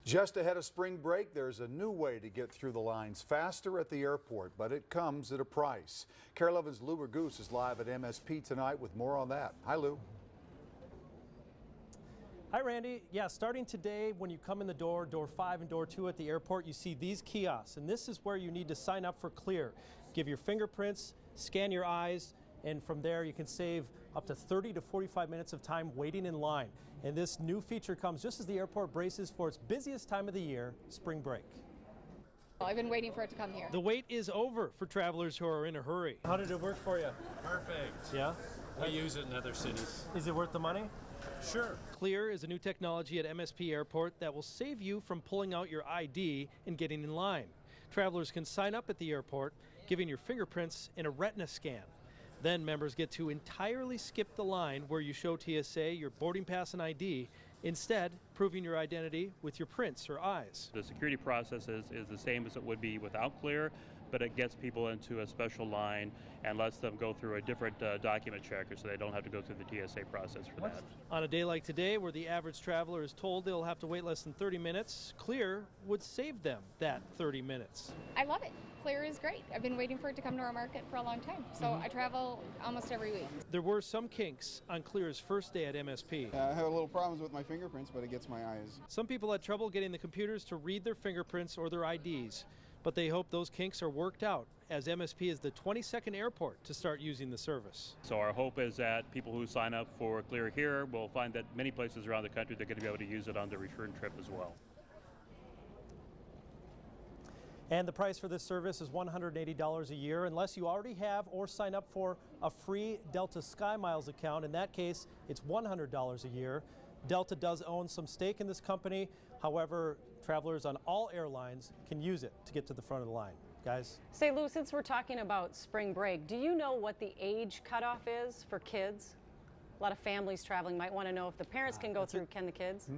Just ahead of spring break, there's a new way to get through the lines faster at the airport, but it comes at a price. KARE 11's Lou Ragoose is live at MSP tonight with more on that. Hi, Lou. Hi, Randy. Yeah, starting today, when you come in the door 5 and door 2 at the airport, you see these kiosks, and this is where you need to sign up for KARE. Give your fingerprints, scan your eyes, and from there you can save up to 30 to 45 minutes of time waiting in line. And this new feature comes just as the airport braces for its busiest time of the year, spring break. I've been waiting for it to come here. The wait is over for travelers who are in a hurry. How did it work for you? Perfect. Yeah? We use it in other cities. Is it worth the money? Sure. KARE is a new technology at MSP Airport that will save you from pulling out your ID and getting in line. Travelers can sign up at the airport, giving your fingerprints in a retina scan. Then members get to entirely skip the line where you show TSA your boarding pass and ID, instead proving your identity with your prints or eyes. The security process is the same as it would be without KARE, but it gets people into a special line and lets them go through a different document checker so they don't have to go through the TSA process for that. On a day like today, where the average traveler is told they'll have to wait less than 30 minutes, KARE would save them that 30 minutes. I love it. KARE is great. I've been waiting for it to come to our market for a long time, so I travel almost every week. There were some kinks on KARE's first day at MSP. I have a little problems with my fingerprints, but it gets my eyes. Some people had trouble getting the computers to read their fingerprints or their IDs, but they hope those kinks are worked out, as MSP is the 22nd airport to start using the service. So our hope is that people who sign up for KARE here will find that many places around the country they're going to be able to use it on their return trip as well. And the price for this service is $180 a year unless you already have or sign up for a free Delta SkyMiles account. In that case, it's $100 a year. Delta does own some stake in this company. However, travelers on all airlines can use it to get to the front of the line. Guys? Say, Lou, since we're talking about spring break, do you know what the age cutoff is for kids? A lot of families traveling might want to know if the parents can go through, can the kids?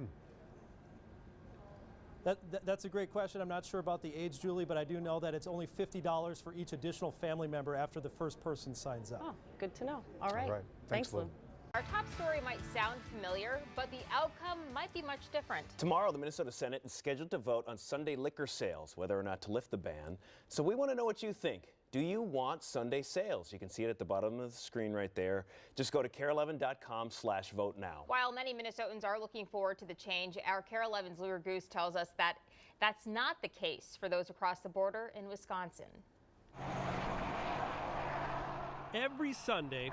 That's a great question. I'm not sure about the age, Julie, but I do know that it's only $50 for each additional family member after the first person signs up. Oh, good to know. All right. All right. Thanks, Lou. Our top story might sound familiar, but the outcome might be much different. Tomorrow, the Minnesota Senate is scheduled to vote on Sunday liquor sales, whether or not to lift the ban. So we want to know what you think. Do you want Sunday sales? You can see it at the bottom of the screen right there. Just go to KARE11.com/vote now. While many Minnesotans are looking forward to the change, our KARE 11's Lou Ragoose tells us that that's not the case for those across the border in Wisconsin. Every Sunday,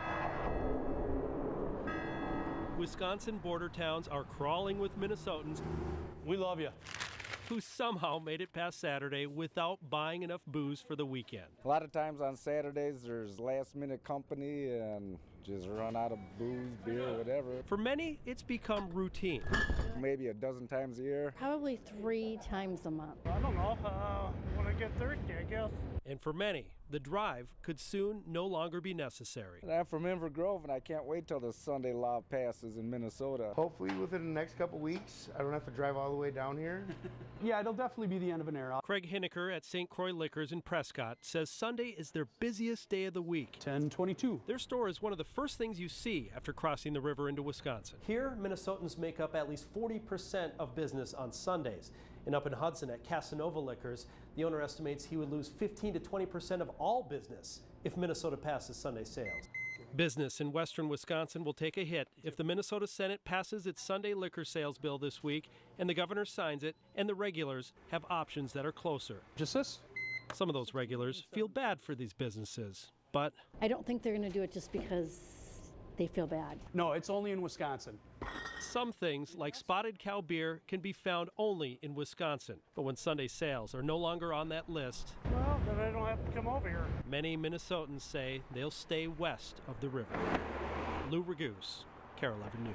Wisconsin border towns are crawling with Minnesotans. We love you. Who somehow made it past Saturday without buying enough booze for the weekend. A lot of times on Saturdays there's last minute company and just run out of booze, beer, whatever. For many, it's become routine. Maybe a dozen times a year. Probably 3 times a month. I don't know. When I get thirsty, I guess. And for many, the drive could soon no longer be necessary. And I'm from Inver Grove and I can't wait till the Sunday law passes in Minnesota. Hopefully within the next couple weeks, I don't have to drive all the way down here. Yeah, it'll definitely be the end of an era. Craig Hineker at St. Croix Liquors in Prescott says Sunday is their busiest day of the week. 10:22. Their store is one of the first things you see after crossing the river into Wisconsin. Here, Minnesotans make up at least 40% of business on Sundays. And up in Hudson at Casanova Liquors, the owner estimates he would lose 15 to 20% of all business if Minnesota passes Sunday sales. Business in western Wisconsin will take a hit if the Minnesota Senate passes its Sunday liquor sales bill this week and the governor signs it and the regulars have options that are closer. Just this? Some of those regulars feel bad for these businesses, but I don't think they're going to do it just because they feel bad. No, it's only in Wisconsin. some things like Spotted Cow beer can be found only in Wisconsin. But when Sunday sales are no longer on that list, Well, then I don't have to come over here. many Minnesotans say they'll stay west of the river. Lou Ragoose, KARE 11 News.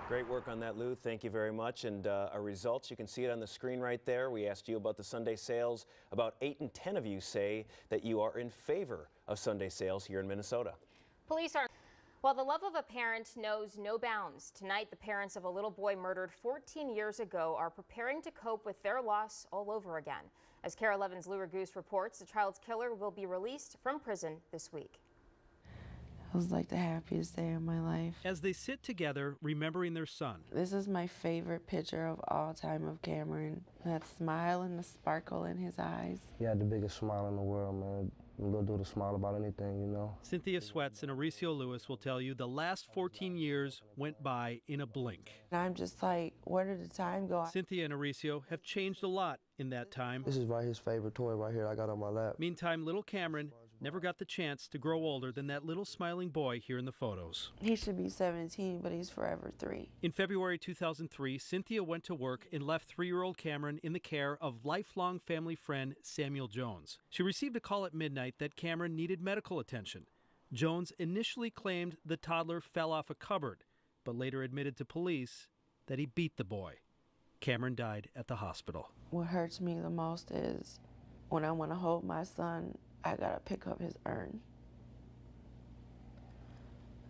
Great work on that, Lou. Thank you very much. And our results, you can see it on the screen right there. We asked you about the Sunday sales. About 8 in 10 of you say that you are in favor of Sunday sales here in Minnesota. Police are... Well, the love of a parent knows no bounds. Tonight, the parents of a little boy murdered 14 years ago are preparing to cope with their loss all over again. As KARE 11's Lou Ragoose reports, the child's killer will be released from prison this week. It was like the happiest day of my life. As they sit together, remembering their son. This is my favorite picture of all time of Cameron. That smile and the sparkle in his eyes. He had the biggest smile in the world, man. A little dude to smile about anything, you know. Cynthia Sweats and Mauricio Lewis will tell you the last 14 years went by in a blink. And I'm just like, where did the time go? Cynthia and Mauricio have changed a lot in that time. This is his favorite toy right here I got on my lap. Meantime, little Cameron never got the chance to grow older than that little smiling boy here in the photos. He should be 17, but he's forever 3. In February 2003, Cynthia went to work and left 3-year-old Cameron in the care of lifelong family friend Samuel Jones. She received a call at midnight that Cameron needed medical attention. Jones initially claimed the toddler fell off a cupboard, but later admitted to police that he beat the boy. Cameron died at the hospital. What hurts me the most is when I want to hold my son, I gotta pick up his urn.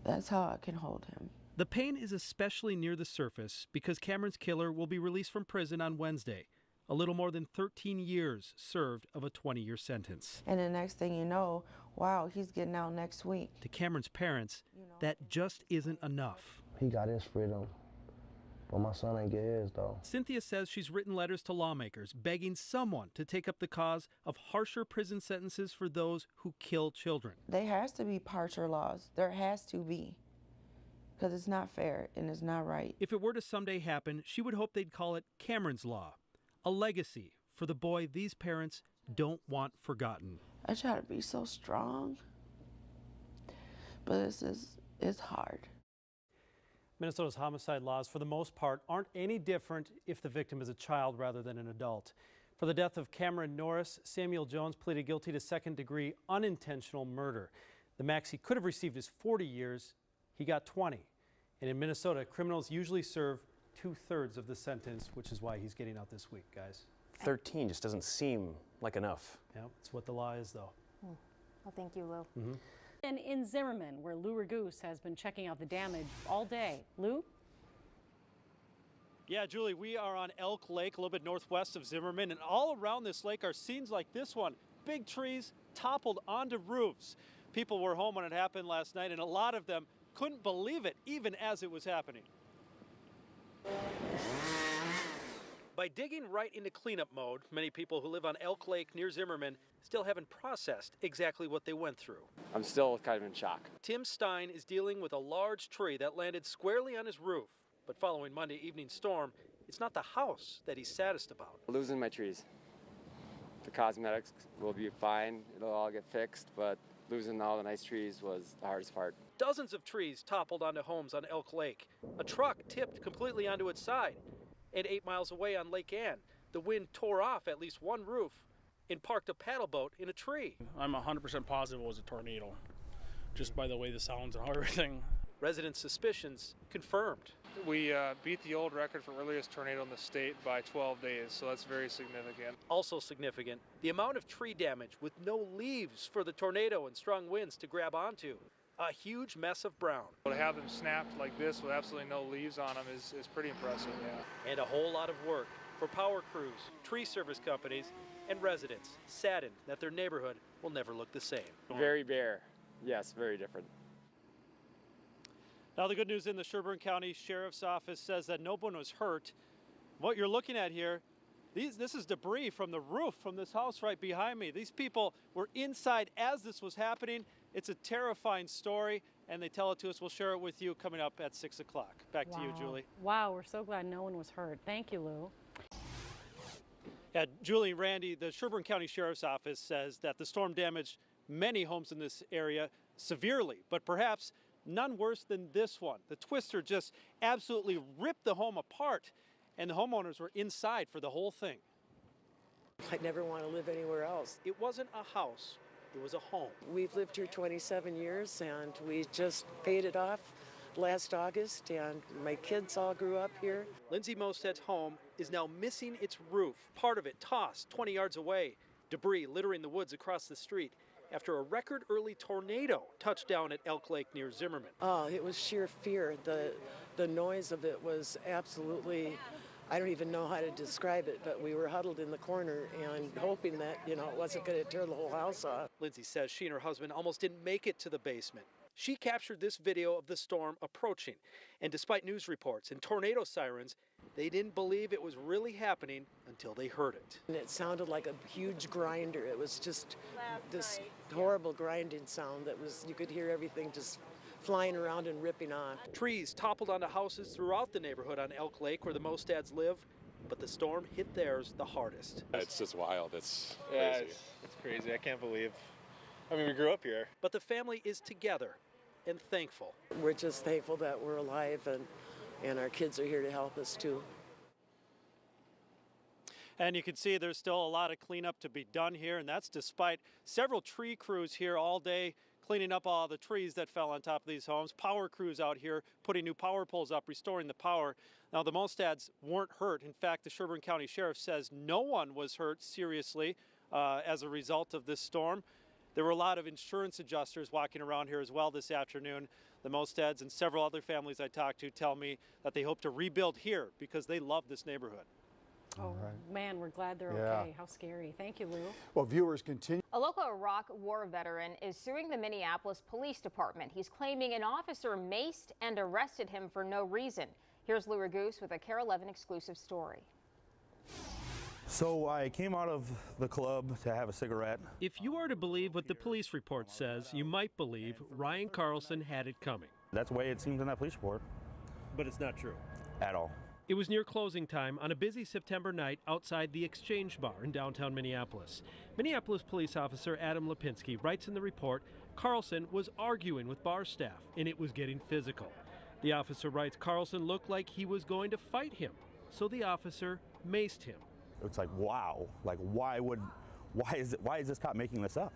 That's how I can hold him. The pain is especially near the surface because Cameron's killer will be released from prison on Wednesday. A little more than 13 years served of a 20-year sentence. And the next thing you know, wow, he's getting out next week. To Cameron's parents, that just isn't enough. He got his freedom, but my son ain't get his, though. Cynthia says she's written letters to lawmakers begging someone to take up the cause of harsher prison sentences for those who kill children. There has to be harsher laws. There has to be. Because it's not fair and it's not right. If it were to someday happen, she would hope they'd call it Cameron's Law, a legacy for the boy these parents don't want forgotten. I try to be so strong, but it's hard. Minnesota's homicide laws, for the most part, aren't any different if the victim is a child rather than an adult. For the death of Cameron Norris, Samuel Jones pleaded guilty to second-degree unintentional murder. The max he could have received is 40 years. He got 20. And in Minnesota, criminals usually serve 2/3 of the sentence, which is why he's getting out this week, guys. 13 just doesn't seem like enough. Yeah, it's what the law is, though. Well, thank you, Lou. And in Zimmerman, where Lou Ragoose has been checking out the damage all day. Lou? Yeah, Julie, we are on Elk Lake, a little bit northwest of Zimmerman, and all around this lake are scenes like this one. Big trees toppled onto roofs. People were home when it happened last night, and a lot of them couldn't believe it, even as it was happening. By digging right into cleanup mode, many people who live on Elk Lake near Zimmerman still haven't processed exactly what they went through. I'm still kind of in shock. Tim Stein is dealing with a large tree that landed squarely on his roof. But following Monday evening's storm, it's not the house that he's saddest about. Losing my trees. The cosmetics will be fine. It'll all get fixed, but losing all the nice trees was the hardest part. Dozens of trees toppled onto homes on Elk Lake. A truck tipped completely onto its side. And 8 miles away on Lake Ann, the wind tore off at least one roof and parked a paddle boat in a tree. I'm 100% positive it was a tornado, just by the way the sounds and everything. Residents' suspicions confirmed. We beat the old record for earliest tornado in the state by 12 days, so that's very significant. Also significant, the amount of tree damage with no leaves for the tornado and strong winds to grab onto. A huge mess of brown. To have them snapped like this with absolutely no leaves on them is pretty impressive, yeah. And a whole lot of work for power crews, tree service companies, and residents saddened that their neighborhood will never look the same. Very bare. Yes, very different. Now the good news in the Sherburne County Sheriff's Office says that no one was hurt. What you're looking at here, this is debris from the roof from this house right behind me. These people were inside as this was happening. It's a terrifying story, and they tell it to us. We'll share it with you coming up at 6 o'clock. Back to you, Julie. Wow, we're so glad no one was hurt. Thank you, Lou. Yeah, Julie and Randy, the Sherburne County Sheriff's Office says that the storm damaged many homes in this area severely, but perhaps none worse than this one. The twister just absolutely ripped the home apart, and the homeowners were inside for the whole thing. I'd never want to live anywhere else. It wasn't a house. It was a home. We've lived here 27 years, and we just paid it off last August, and my kids all grew up here. Lindsay Mosted's home is now missing its roof, part of it tossed 20 yards away, debris littering the woods across the street after a record early tornado touched down at Elk Lake near Zimmerman. Oh, it was sheer fear. The noise of it was absolutely, I don't even know how to describe it, but we were huddled in the corner and hoping that, it wasn't going to tear the whole house off. Lindsay says she and her husband almost didn't make it to the basement. She captured this video of the storm approaching. And despite news reports and tornado sirens, they didn't believe it was really happening until they heard it. And it sounded like a huge grinder. It was just this horrible grinding sound that was, you could hear everything just flying around and ripping off. Trees toppled onto houses throughout the neighborhood on Elk Lake where the Mostads live, but the storm hit theirs the hardest. It's just wild. It's yeah, crazy. It's crazy. I can't believe. I mean, we grew up here. But the family is together and thankful. We're just thankful that we're alive and our kids are here to help us too. And you can see there's still a lot of cleanup to be done here, and that's despite several tree crews here all day cleaning up all the trees that fell on top of these homes. Power crews out here putting new power poles up, restoring the power. Now, the Mostads weren't hurt. In fact, the Sherburne County Sheriff says no one was hurt seriously as a result of this storm. There were a lot of insurance adjusters walking around here as well this afternoon. The Mostads and several other families I talked to tell me that they hope to rebuild here because they love this neighborhood. Oh, man, we're glad they're okay. How scary. Thank you, Lou. Well, viewers continue. A local Iraq war veteran is suing the Minneapolis Police Department. He's claiming an officer maced and arrested him for no reason. Here's Lou Ragoose with a KARE 11 exclusive story. So I came out of the club to have a cigarette. If you are to believe what the police report says, you might believe Ryan Carlson had it coming. That's the way it seems in that police report. But it's not true. At all. It was near closing time on a busy September night outside the Exchange Bar in downtown Minneapolis. Minneapolis police officer Adam Lipinski writes in the report, Carlson was arguing with bar staff and it was getting physical. The officer writes Carlson looked like he was going to fight him, so the officer maced him. It's like, wow, like why is this cop making this up?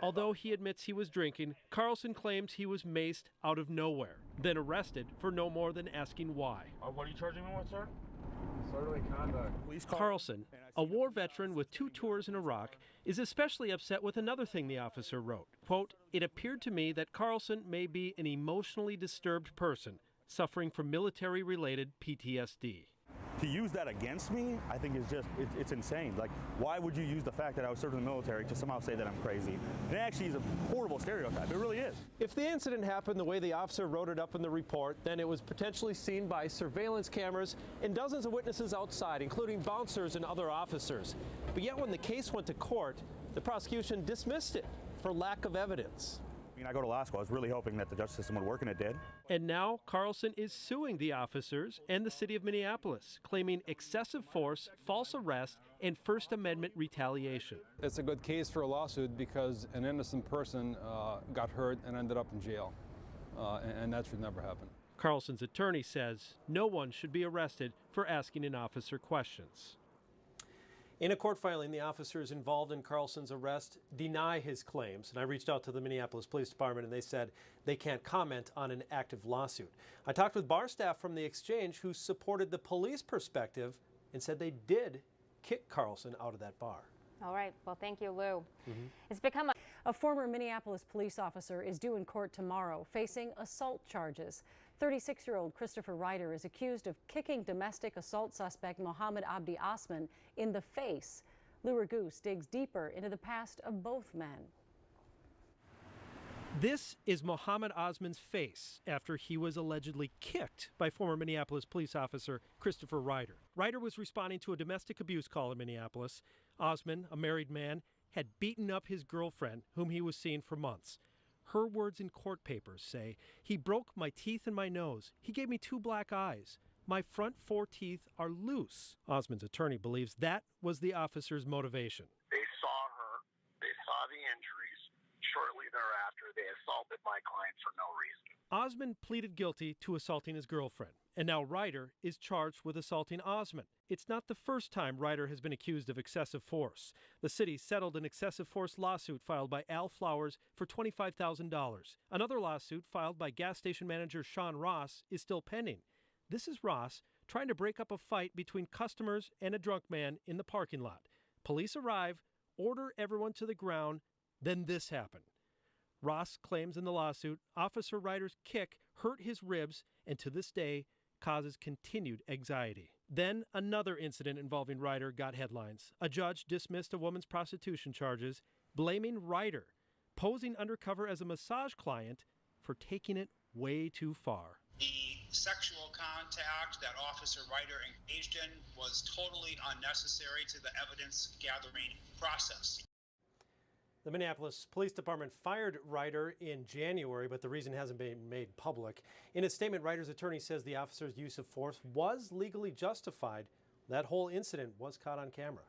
Although he admits he was drinking, Carlson claims he was maced out of nowhere, then arrested for no more than asking why. What are you charging me with, sir? Disorderly conduct. Carlson, a war veteran with 2 tours in Iraq, is especially upset with another thing the officer wrote. Quote, it appeared to me that Carlson may be an emotionally disturbed person suffering from military-related PTSD. To use that against me, I think is just, it's insane. Like, why would you use the fact that I was serving in the military to somehow say that I'm crazy? It actually is a horrible stereotype. It really is. If the incident happened the way the officer wrote it up in the report, then it was potentially seen by surveillance cameras and dozens of witnesses outside, including bouncers and other officers. But yet when the case went to court, the prosecution dismissed it for lack of evidence. I mean, I go to law school. I was really hoping that the justice system would work, and it did. And now Carlson is suing the officers and the city of Minneapolis, claiming excessive force, false arrest, and First Amendment retaliation. It's a good case for a lawsuit because an innocent person got hurt and ended up in jail, and that should never happen. Carlson's attorney says no one should be arrested for asking an officer questions. In a court filing, the officers involved in Carlson's arrest deny his claims. And I reached out to the Minneapolis Police Department and they said they can't comment on an active lawsuit. I talked with bar staff from the Exchange who supported the police perspective and said they did kick Carlson out of that bar. All right. Well, thank you, Lou. It's become a former Minneapolis police officer is due in court tomorrow, facing assault charges. 36-year-old Christopher Ryder is accused of kicking domestic assault suspect Mohammed Abdi Osman in the face. Lou Ragoose digs deeper into the past of both men. This is Mohammed Osman's face after he was allegedly kicked by former Minneapolis police officer Christopher Ryder. Ryder was responding to a domestic abuse call in Minneapolis. Osman, a married man, had beaten up his girlfriend, whom he was seeing for months. Her words in court papers say, he broke my teeth and my nose. He gave me 2 black eyes. My front 4 teeth are loose. Osman's attorney believes that was the officer's motivation. They saw her, they saw the injuries. Shortly thereafter, they assaulted my client for no reason. Osman pleaded guilty to assaulting his girlfriend, and now Ryder is charged with assaulting Osman. It's not the first time Ryder has been accused of excessive force. The city settled an excessive force lawsuit filed by Al Flowers for $25,000. Another lawsuit filed by gas station manager Sean Ross is still pending. This is Ross trying to break up a fight between customers and a drunk man in the parking lot. Police arrive, order everyone to the ground, then this happened. Ross claims in the lawsuit Officer Ryder's kick hurt his ribs and to this day causes continued anxiety. Then another incident involving Ryder got headlines. A judge dismissed a woman's prostitution charges, blaming Ryder, posing undercover as a massage client for taking it way too far. The sexual contact that Officer Ryder engaged in was totally unnecessary to the evidence gathering process. The Minneapolis Police Department fired Ryder in January, but the reason hasn't been made public. In a statement, Ryder's attorney says the officer's use of force was legally justified. That whole incident was caught on camera.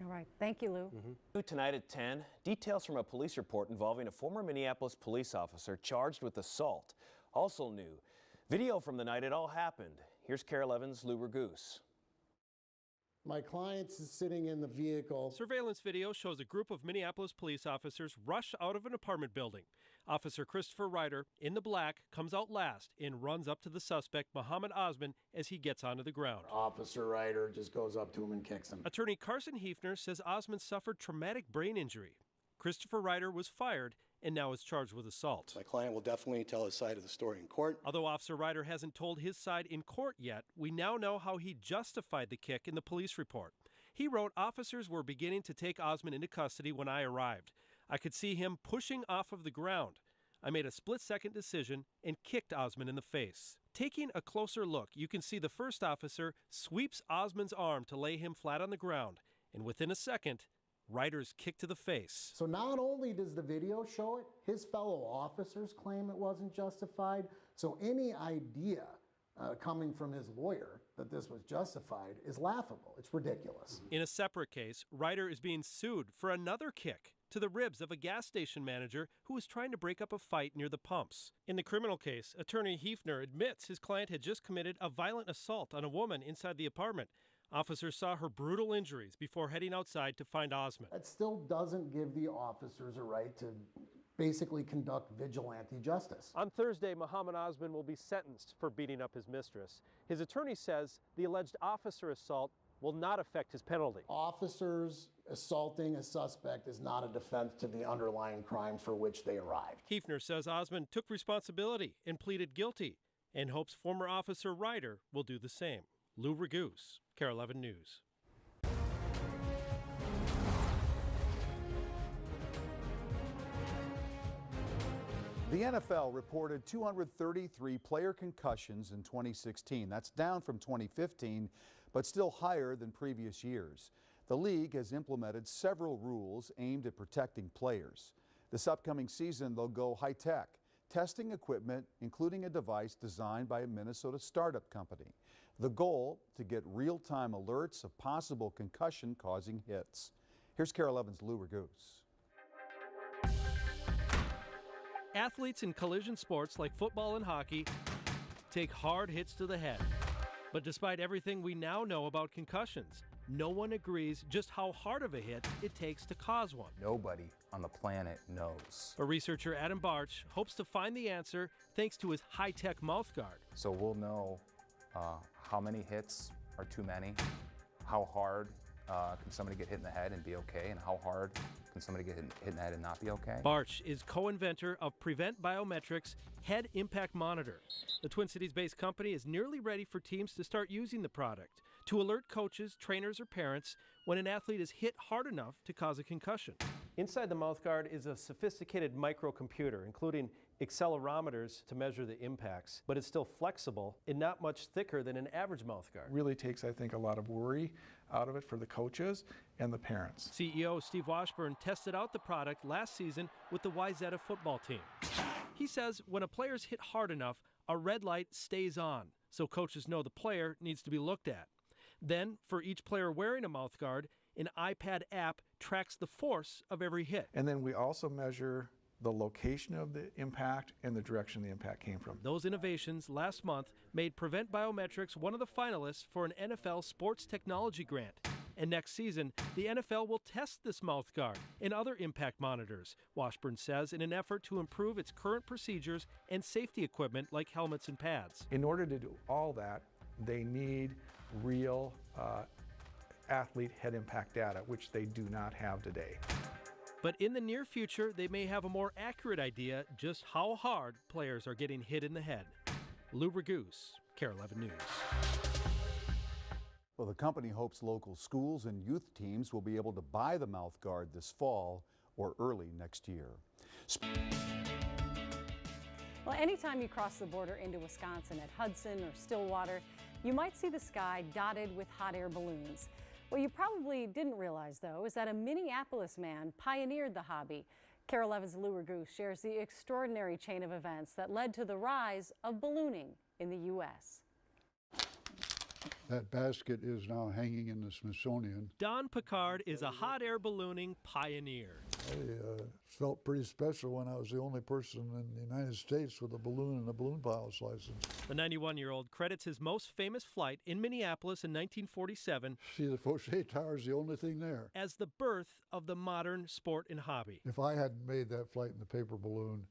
All right. Thank you, Lou. Tonight at 10, details from a police report involving a former Minneapolis police officer charged with assault. Also new, video from the night it all happened. Here's KARE 11's Lou Ragoose. My client is sitting in the vehicle. Surveillance video shows a group of Minneapolis police officers rush out of an apartment building. Officer Christopher Ryder, in the black, comes out last and runs up to the suspect, Mohammed Osman, as he gets onto the ground. Officer Ryder just goes up to him and kicks him. Attorney Carson Hefner says Osman suffered traumatic brain injury. Christopher Ryder was fired and now is charged with assault. My client will definitely tell his side of the story in court. Although Officer Ryder hasn't told his side in court yet, we now know how he justified the kick in the police report. He wrote, "Officers were beginning to take Osman into custody when I arrived. I could see him pushing off of the ground. I made a split-second decision and kicked Osman in the face." Taking a closer look, you can see the first officer sweeps Osman's arm to lay him flat on the ground, and within a second, Ryder's kick to the face. So not only does the video show it, his fellow officers claim it wasn't justified. So any idea coming from his lawyer that this was justified is laughable. It's ridiculous. In a separate case, Ryder is being sued for another kick to the ribs of a gas station manager who was trying to break up a fight near the pumps. In the criminal case, attorney Hefner admits his client had just committed a violent assault on a woman inside the apartment. Officers saw her brutal injuries before heading outside to find Osman. That still doesn't give the officers a right to basically conduct vigilante justice. On Thursday, Mohammed Osman will be sentenced for beating up his mistress. His attorney says the alleged officer assault will not affect his penalty. Officers assaulting a suspect is not a defense to the underlying crime for which they arrived. Hefner says Osman took responsibility and pleaded guilty and hopes former Officer Ryder will do the same. Lou Ragoose, KARE 11 News. The NFL reported 233 player concussions in 2016. That's down from 2015, but still higher than previous years. The league has implemented several rules aimed at protecting players. This upcoming season, they'll go high-tech, testing equipment, including a device designed by a Minnesota startup company. The goal, to get real-time alerts of possible concussion-causing hits. Here's KARE 11's Lou Ragoose. Athletes in collision sports like football and hockey take hard hits to the head. But despite everything we now know about concussions, no one agrees just how hard of a hit it takes to cause one. Nobody on the planet knows. But researcher Adam Barch hopes to find the answer thanks to his high-tech mouth guard. So we'll know how many hits are too many, how hard can somebody get hit in the head and be okay, and how hard can somebody get hit in the head and not be okay. Barch is co-inventor of Prevent Biometrics Head Impact Monitor. The Twin Cities-based company is nearly ready for teams to start using the product to alert coaches, trainers, or parents when an athlete is hit hard enough to cause a concussion. Inside the mouthguard is a sophisticated microcomputer, including accelerometers to measure the impacts, but it's still flexible and not much thicker than an average mouthguard. Really takes, I think, a lot of worry out of it for the coaches and the parents. CEO Steve Washburn tested out the product last season with the Wyzetta football team. He says when a player's hit hard enough, a red light stays on, so coaches know the player needs to be looked at. Then, for each player wearing a mouthguard, an iPad app tracks the force of every hit. And then we also measure the location of the impact and the direction the impact came from. Those innovations last month made Prevent Biometrics one of the finalists for an NFL sports technology grant. And next season, the NFL will test this mouthguard and other impact monitors, Washburn says, in an effort to improve its current procedures and safety equipment like helmets and pads. In order to do all that, they need real athlete head impact data, which they do not have today. But in the near future, they may have a more accurate idea just how hard players are getting hit in the head. Lou Ragoose, KARE 11 News. Well, the company hopes local schools and youth teams will be able to buy the mouthguard this fall or early next year. Well, anytime you cross the border into Wisconsin at Hudson or Stillwater, you might see the sky dotted with hot air balloons. What you probably didn't realize, though, is that a Minneapolis man pioneered the hobby. KARE 11's Lou Ragoose shares the extraordinary chain of events that led to the rise of ballooning in the U.S. That basket is now hanging in the Smithsonian. Don Picard is a hot air ballooning pioneer. I felt pretty special when I was the only person in the United States with a balloon and a balloon pilot's license. The 91-year-old credits his most famous flight in Minneapolis in 1947. See, the Fauché Tower is the only thing there. As the birth of the modern sport and hobby. If I hadn't made that flight in the paper balloon,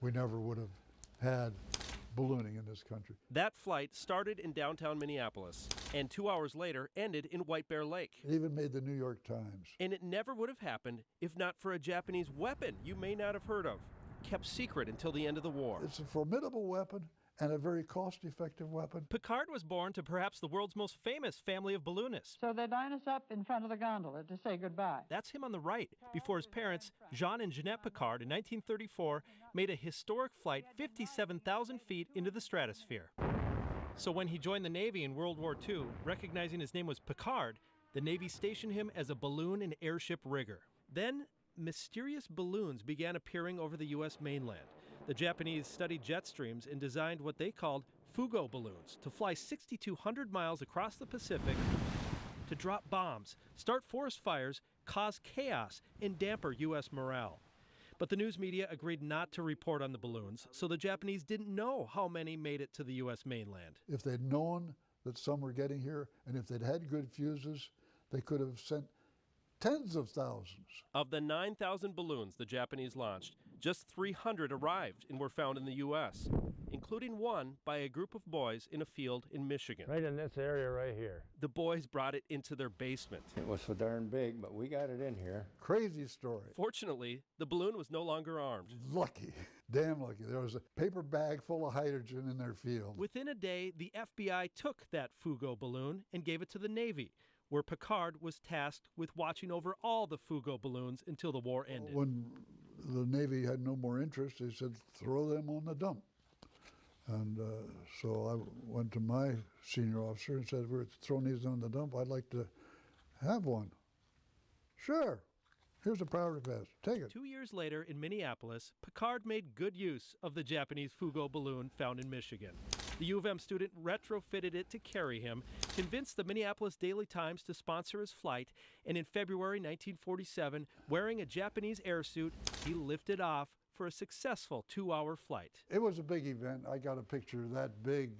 we never would have had ballooning in this country. That flight started in downtown Minneapolis and 2 hours later ended in White Bear Lake. It even made the New York Times. And it never would have happened if not for a Japanese weapon you may not have heard of, kept secret until the end of the war. It's a formidable weapon and a very cost-effective weapon. Picard was born to perhaps the world's most famous family of balloonists. So they line us up in front of the gondola to say goodbye. That's him on the right, before his parents, Jean and Jeanette Picard, in 1934, made a historic flight 57,000 feet into the stratosphere. So when he joined the Navy in World War II, recognizing his name was Picard, the Navy stationed him as a balloon and airship rigger. Then, mysterious balloons began appearing over the U.S. mainland. The Japanese studied jet streams and designed what they called Fugo balloons to fly 6,200 miles across the Pacific to drop bombs, start forest fires, cause chaos, and damper U.S. morale. But the news media agreed not to report on the balloons, so the Japanese didn't know how many made it to the U.S. mainland. If they'd known that some were getting here, and if they'd had good fuses, they could have sent tens of thousands. Of the 9,000 balloons the Japanese launched, just 300 arrived and were found in the U.S., including one by a group of boys in a field in Michigan. Right in this area right here. The boys brought it into their basement. It was so darn big, but we got it in here. Crazy story. Fortunately, the balloon was no longer armed. Lucky, damn lucky. There was a paper bag full of hydrogen in their field. Within a day, the FBI took that Fugo balloon and gave it to the Navy, where Picard was tasked with watching over all the Fugo balloons until the war ended. When the Navy had no more interest, they said, throw them on the dump. And so I went to my senior officer and said, we're throwing these on the dump. I'd like to have one. Sure. Here's a priority pass. Take it. 2 years later in Minneapolis, Picard made good use of the Japanese Fugo balloon found in Michigan. The U of M student retrofitted it to carry him, convinced the Minneapolis Daily Times to sponsor his flight, and in February 1947, wearing a Japanese airsuit, he lifted off for a successful 2-hour flight. It was a big event. I got a picture that big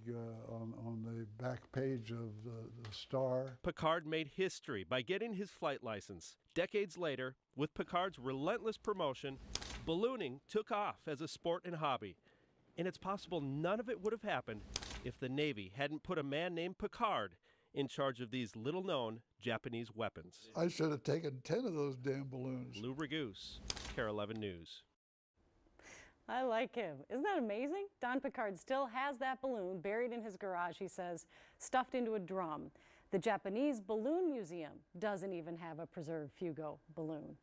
on the back page of the Star. Picard made history by getting his flight license. Decades later, with Picard's relentless promotion, ballooning took off as a sport and hobby. And it's possible none of it would have happened if the Navy hadn't put a man named Picard in charge of these little-known Japanese weapons. I should have taken 10 of those damn balloons. Lou Ragoose, KARE 11 News. I like him. Isn't that amazing? Don Picard still has that balloon buried in his garage, he says, stuffed into a drum. The Japanese Balloon Museum doesn't even have a preserved Fugo balloon.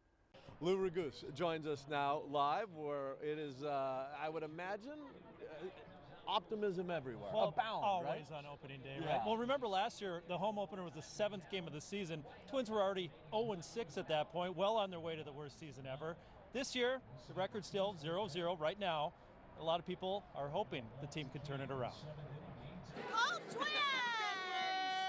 Lou Ragoose joins us now live, where it is, I would imagine, optimism everywhere. Well, abound, always right? on opening day, Yeah. right? Well, remember last year, the home opener was the 7th game of the season. Twins were already 0-6 at that point, well on their way to the worst season ever. This year, the record's still 0-0 right now. A lot of people are hoping the team can turn it around. Go Twins!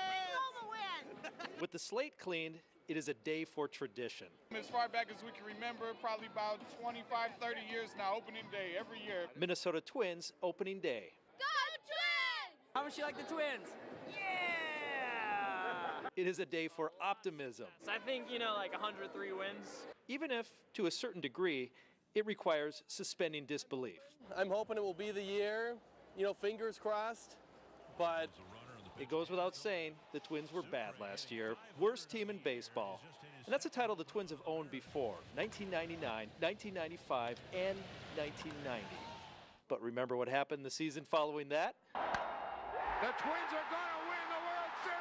We know the win! With the slate cleaned, it is a day for tradition. As far back as we can remember, probably about 25, 30 years now, opening day every year. Minnesota Twins opening day. Go Twins! How much you like the Twins? Yeah! It is a day for optimism. So I think, like 103 wins. Even if, to a certain degree, it requires suspending disbelief. I'm hoping it will be the year, fingers crossed, but it goes without saying the Twins were bad last year. Worst team in baseball. And that's a title the Twins have owned before, 1999, 1995, and 1990. But remember what happened the season following that? The Twins are going to win the World Series!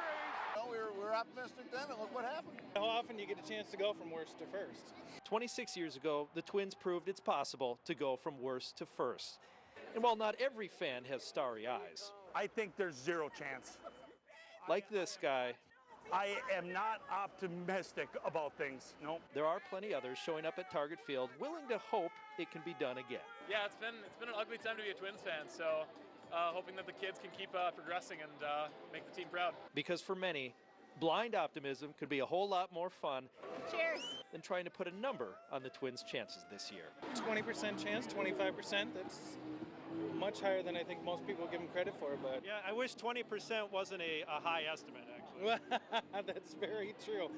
We were optimistic then, and look what happened. How often do you get a chance to go from worst to first? 26 years ago, the Twins proved it's possible to go from worst to first. And while not every fan has starry eyes, I think there's zero chance. like this guy, I am not optimistic about things. No. there are plenty others showing up at Target Field willing to hope it can be done again. Yeah, it's been an ugly time to be a Twins fan, so hoping that the kids can keep progressing and make the team proud. Because for many, blind optimism could be a whole lot more fun Cheers. than trying to put a number on the Twins' chances this year. 20% chance, 25%, that's much higher than I think most people give them credit for, but... Yeah, I wish 20% wasn't a high estimate, actually. That's very true.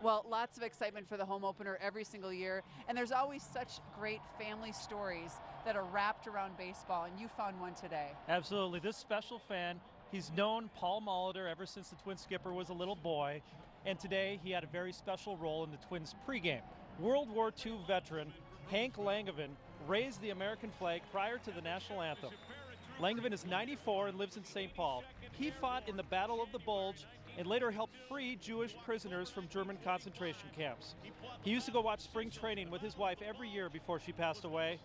Well, lots of excitement for the home opener every single year, and there's always such great family stories that are wrapped around baseball, and you found one today. Absolutely. This special fan, he's known Paul Molitor ever since the Twins skipper was a little boy, and today he had a very special role in the Twins pregame. World War II veteran Hank Langevin raised the American flag prior to the national anthem. Langevin is 94 and lives in St. Paul. He fought in the Battle of the Bulge and later helped free Jewish prisoners from German concentration camps. He used to go watch spring training with his wife every year before she passed away,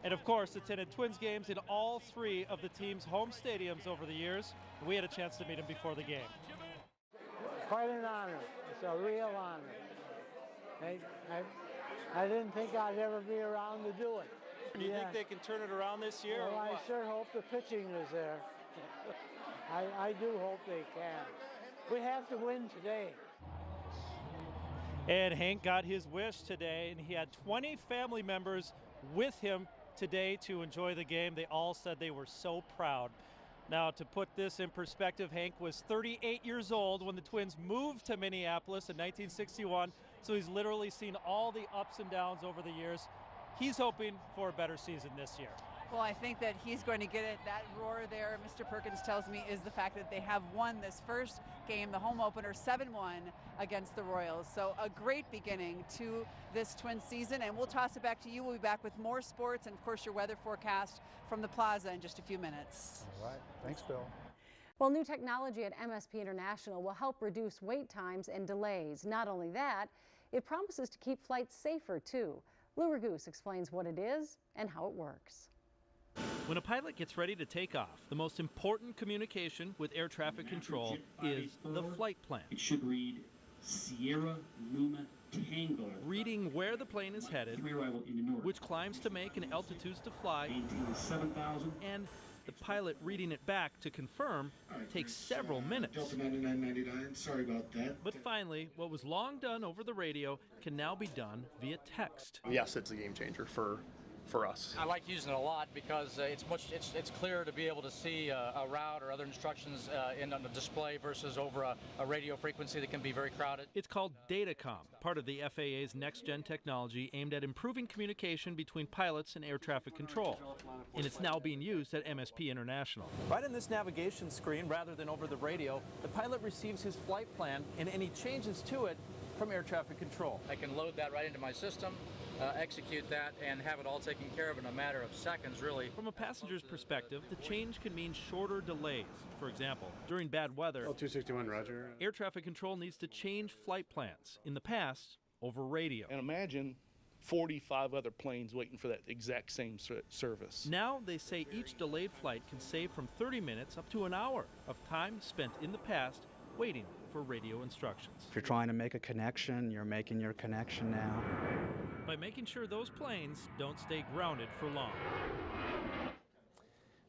and of course attended Twins games in all 3 of the team's home stadiums over the years. We had a chance to meet him before the game. Quite an honor. It's a real honor. I didn't think I'd ever be around to do it. Do you think they can turn it around this year? Well, I sure hope the pitching is there. I do hope they can. We have to win today. And Hank got his wish today, and he had 20 family members with him today to enjoy the game. They all said they were so proud. Now, to put this in perspective, Hank was 38 years old when the Twins moved to Minneapolis in 1961, so he's literally seen all the ups and downs over the years. He's hoping for a better season this year. Well, I think that he's going to get it. That roar there, Mr. Perkins tells me, is the fact that they have won this first game, the home opener, 7-1 against the Royals. So a great beginning to this Twins season, and we'll toss it back to you. We'll be back with more sports and, of course, your weather forecast from the plaza in just a few minutes. All right. Thanks, Bill. Well, new technology at MSP International will help reduce wait times and delays. Not only that, it promises to keep flights safer, too. Lou Ragoose explains what it is and how it works. When a pilot gets ready to take off, the most important communication with air traffic control is the flight plan. It should read Sierra Luma Tango. Reading where the plane is headed, which climbs to make and altitudes to fly, and the pilot reading it back to confirm takes several minutes. Delta 9999, sorry about that. But finally, what was long done over the radio can now be done via text. Yes, it's a game changer for us. I like using it a lot because it's clear to be able to see a route or other instructions on the display versus over a radio frequency that can be very crowded. It's called Datacom, part of the FAA's next-gen technology aimed at improving communication between pilots and air traffic control. And it's now being used at MSP International. Right on this navigation screen, rather than over the radio, the pilot receives his flight plan and any changes to it from air traffic control. I can load that right into my system, execute that, and have it all taken care of in a matter of seconds, really. From a passenger's perspective, the change can mean shorter delays. For example, during bad weather, 261, Roger. Air traffic control needs to change flight plans. In the past, over radio. And imagine 45 other planes waiting for that exact same service. Now they say each delayed flight can save from 30 minutes up to an hour of time spent in the past waiting for radio instructions. If you're trying to make a connection, you're making your connection now. By making sure those planes don't stay grounded for long.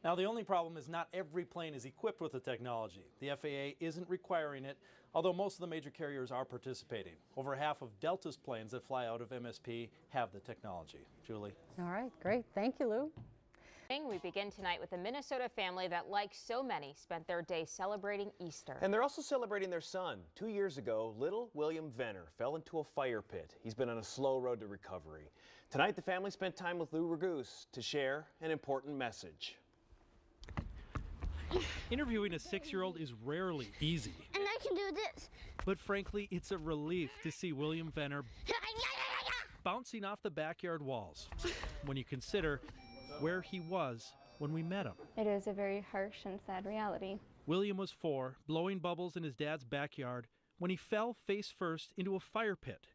Now, the only problem is not every plane is equipped with the technology. The FAA isn't requiring it, although most of the major carriers are participating. Over half of Delta's planes that fly out of MSP have the technology. Julie? All right, great. Thank you, Lou. We begin tonight with a Minnesota family that, like so many, spent their day celebrating Easter. And they're also celebrating their son. 2 years ago, little William Venner fell into a fire pit. He's been on a slow road to recovery. Tonight, the family spent time with Lou Ragoose to share an important message. Interviewing a 6-year-old is rarely easy. And I can do this. But frankly, it's a relief to see William Venner bouncing off the backyard walls when you consider where he was when we met him. It is a very harsh and sad reality. William was 4, blowing bubbles in his dad's backyard when he fell face first into a fire pit.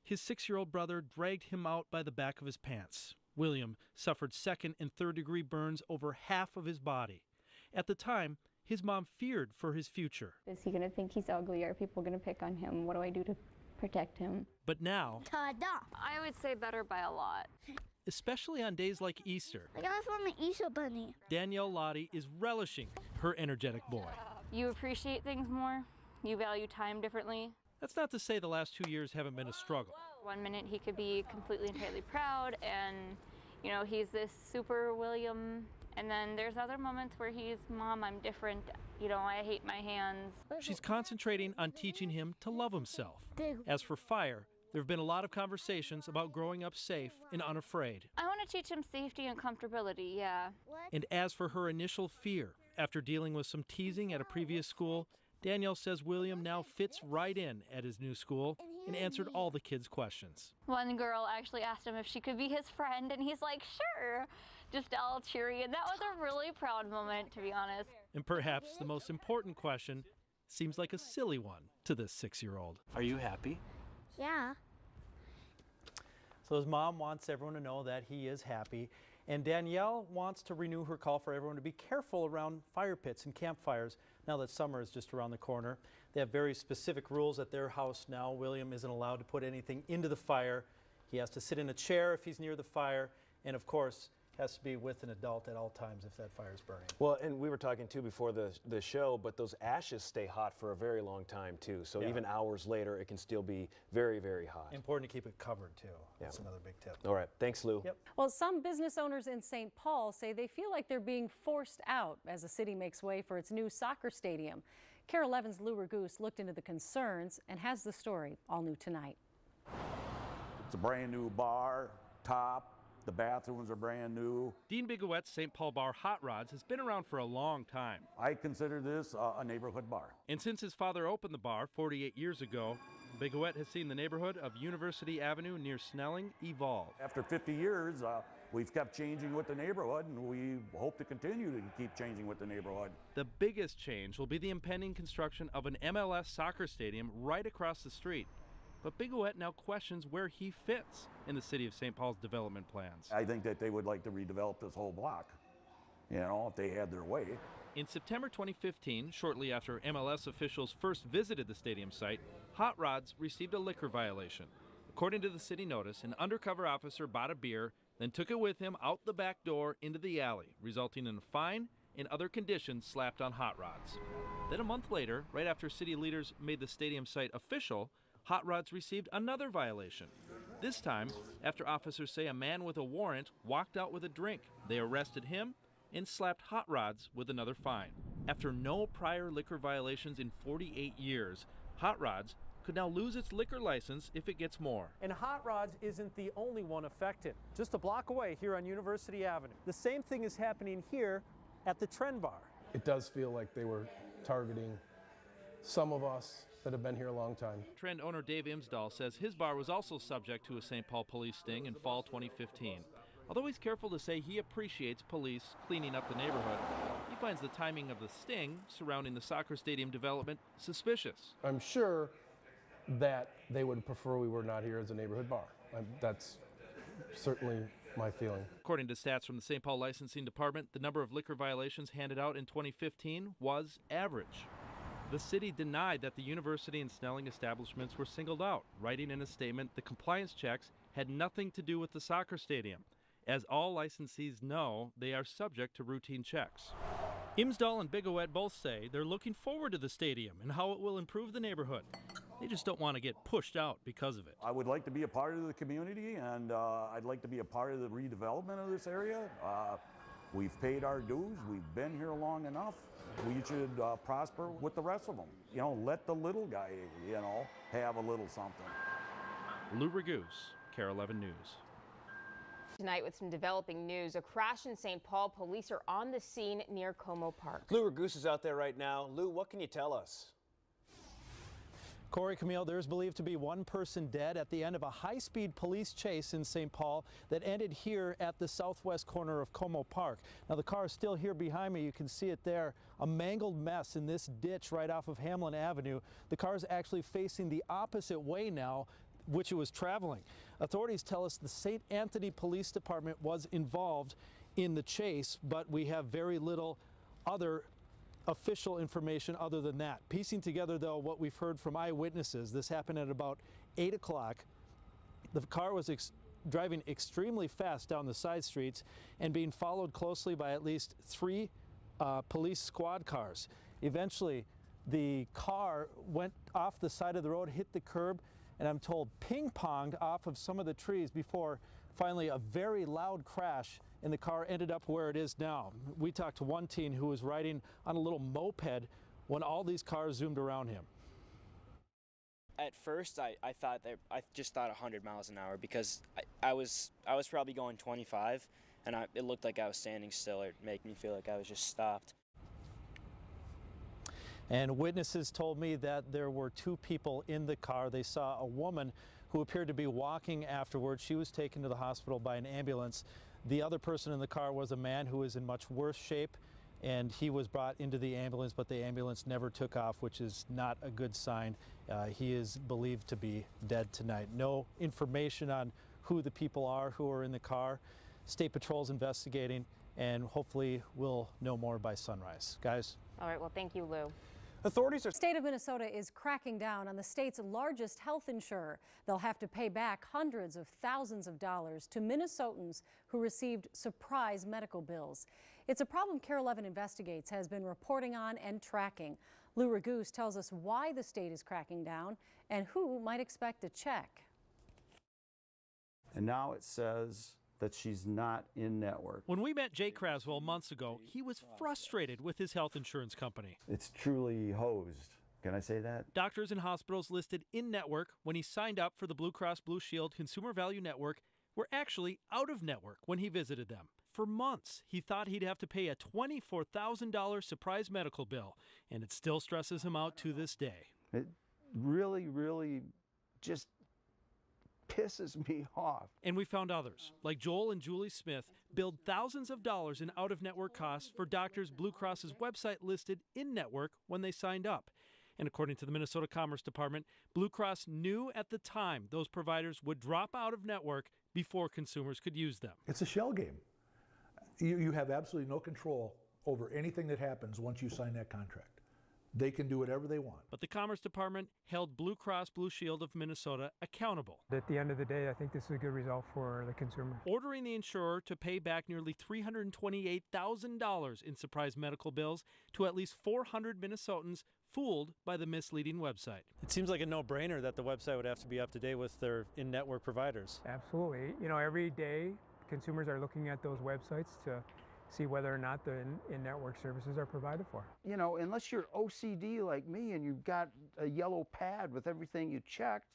His 6-year-old brother dragged him out by the back of his pants. William suffered second and third degree burns over half of his body. At the time, his mom feared for his future. Is he going to think he's ugly? Are people going to pick on him? What do I do to protect him? But now, I would say better by a lot. especially on days like Easter, I got it from an Easter bunny. Danielle Lottie is relishing her energetic boy. You appreciate things more. You value time differently. That's not to say the last 2 years haven't been a struggle. 1 minute he could be completely entirely proud and, you know, he's this super William. And then there's other moments where he's, Mom, I'm different. You know, I hate my hands. She's concentrating on teaching him to love himself. As for Fire, there have been a lot of conversations about growing up safe and unafraid. I want to teach him safety and comfortability, yeah. And as for her initial fear, after dealing with some teasing at a previous school, Danielle says William now fits right in at his new school and answered all the kids' questions. One girl actually asked him if she could be his friend, and he's like, sure, just all cheery. And that was a really proud moment, to be honest. And perhaps the most important question seems like a silly one to this 6-year-old. Are you happy? Yeah. So his mom wants everyone to know that he is happy. And Danielle wants to renew her call for everyone to be careful around fire pits and campfires now that summer is just around the corner. They have very specific rules at their house now. William isn't allowed to put anything into the fire. He has to sit in a chair if he's near the fire. And of course, has to be with an adult at all times if that fire is burning. Well, and we were talking too before the show, but those ashes stay hot for a very long time too. So Yeah. even hours later, it can still be very, very hot. Important to keep it covered too. That's another big tip. All right, thanks, Lou. Yep. Well, some business owners in St. Paul say they feel like they're being forced out as the city makes way for its new soccer stadium. KARE 11's Lou Ragoose looked into the concerns and has the story all new tonight. It's a brand new bar, top. The bathrooms are brand new. Dean Bigowet's St. Paul bar Hot Rods has been around for a long time. I consider this a neighborhood bar. And since his father opened the bar 48 years ago, Bigowet has seen the neighborhood of University Avenue near Snelling evolve. After 50 years, we've kept changing with the neighborhood, and we hope to continue to keep changing with the neighborhood. The biggest change will be the impending construction of an MLS soccer stadium right across the street. But Bigowet now questions where he fits in the city of St. Paul's development plans. I think that they would like to redevelop this whole block, you know, if they had their way. In September 2015, shortly after MLS officials first visited the stadium site, Hot Rods received a liquor violation. According to the city notice, an undercover officer bought a beer, then took it with him out the back door into the alley, resulting in a fine and other conditions slapped on Hot Rods. Then a month later, right after city leaders made the stadium site official, Hot Rods received another violation. This time, after officers say a man with a warrant walked out with a drink. They arrested him and slapped Hot Rods with another fine. After no prior liquor violations in 48 years, Hot Rods could now lose its liquor license if it gets more. And Hot Rods isn't the only one affected. Just a block away here on University Avenue. The same thing is happening here at the Trend Bar. It does feel like they were targeting some of us that have been here a long time. Trend owner Dave Imsdahl says his bar was also subject to a St. Paul police sting in fall 2015. Although he's careful to say he appreciates police cleaning up the neighborhood, he finds the timing of the sting surrounding the soccer stadium development suspicious. I'm sure that they would prefer we were not here as a neighborhood bar. That's certainly my feeling. According to stats from the St. Paul Licensing Department, the number of liquor violations handed out in 2015 was average. The city denied that the university and Snelling establishments were singled out, writing in a statement the compliance checks had nothing to do with the soccer stadium. As all licensees know, they are subject to routine checks. Imsdahl and Bigowet both say they're looking forward to the stadium and how it will improve the neighborhood. They just don't want to get pushed out because of it. I would like to be a part of the community, and I'd like to be a part of the redevelopment of this area. We've paid our dues. We've been here long enough. We should prosper with the rest of them. You know, let the little guy, you know, have a little something. Lou Ragoose, KARE 11 News. Tonight with some developing news, a crash in St. Paul. Police are on the scene near Como Park. Lou Ragoose is out there right now. Lou, what can you tell us? Corey, Camille, there's believed to be one person dead at the end of a high-speed police chase in St. Paul that ended here at the southwest corner of Como Park. Now, the car is still here behind me. You can see it there, a mangled mess in this ditch right off of Hamlin Avenue. The car is actually facing the opposite way now, which it was traveling. Authorities tell us the St. Anthony Police Department was involved in the chase, but we have very little other official information other than that. Piecing together, though, what we've heard from eyewitnesses, this happened at about 8 o'clock. The car was driving extremely fast down the side streets and being followed closely by at least 3 police squad cars. Eventually, the car went off the side of the road, hit the curb, and I'm told ping-ponged off of some of the trees before finally a very loud crash, and the car ended up where it is now. We talked to one teen who was riding on a little moped when all these cars zoomed around him. At first, I just thought 100 miles an hour because I was probably going 25, and it looked like I was standing still. It made me feel like I was just stopped. And witnesses told me that there were 2 people in the car. They saw a woman who appeared to be walking afterwards. She was taken to the hospital by an ambulance. The other person in the car was a man who is in much worse shape, and he was brought into the ambulance, but the ambulance never took off, which is not a good sign. He is believed to be dead tonight. No information on who the people are who are in the car. State Patrol's investigating, and hopefully we'll know more by sunrise. Guys? All right, well, thank you, Lou. Authorities are... The state of Minnesota is cracking down on the state's largest health insurer. They'll have to pay back hundreds of thousands of dollars to Minnesotans who received surprise medical bills. It's a problem KARE 11 Investigates has been reporting on and tracking. Lou Raguse tells us why the state is cracking down and who might expect a check. And now it says that she's not in network. When we met Jay Craswell months ago, he was frustrated with his health insurance company. It's truly hosed. Can I say that? Doctors and hospitals listed in network when he signed up for the Blue Cross Blue Shield Consumer Value Network were actually out of network when he visited them. For months, he thought he'd have to pay a $24,000 surprise medical bill, and it still stresses him out to this day. It really, really just pisses me off. And we found others, like Joel and Julie Smith, billed thousands of dollars in out-of-network costs for doctors Blue Cross's website listed in network when they signed up. And according to the Minnesota Commerce Department, Blue Cross knew at the time those providers would drop out of network before consumers could use them. It's a shell game. You have absolutely no control over anything that happens once you sign that contract. They can do whatever they want. But the Commerce Department held Blue Cross Blue Shield of Minnesota accountable. At the end of the day, I think this is a good result for the consumer. Ordering the insurer to pay back nearly $328,000 in surprise medical bills to at least 400 Minnesotans fooled by the misleading website. It seems like a no-brainer that the website would have to be up to date with their in-network providers. Absolutely. You know, every day consumers are looking at those websites to see whether or not the in-network services are provided for. You know, unless you're OCD like me and you've got a yellow pad with everything you checked,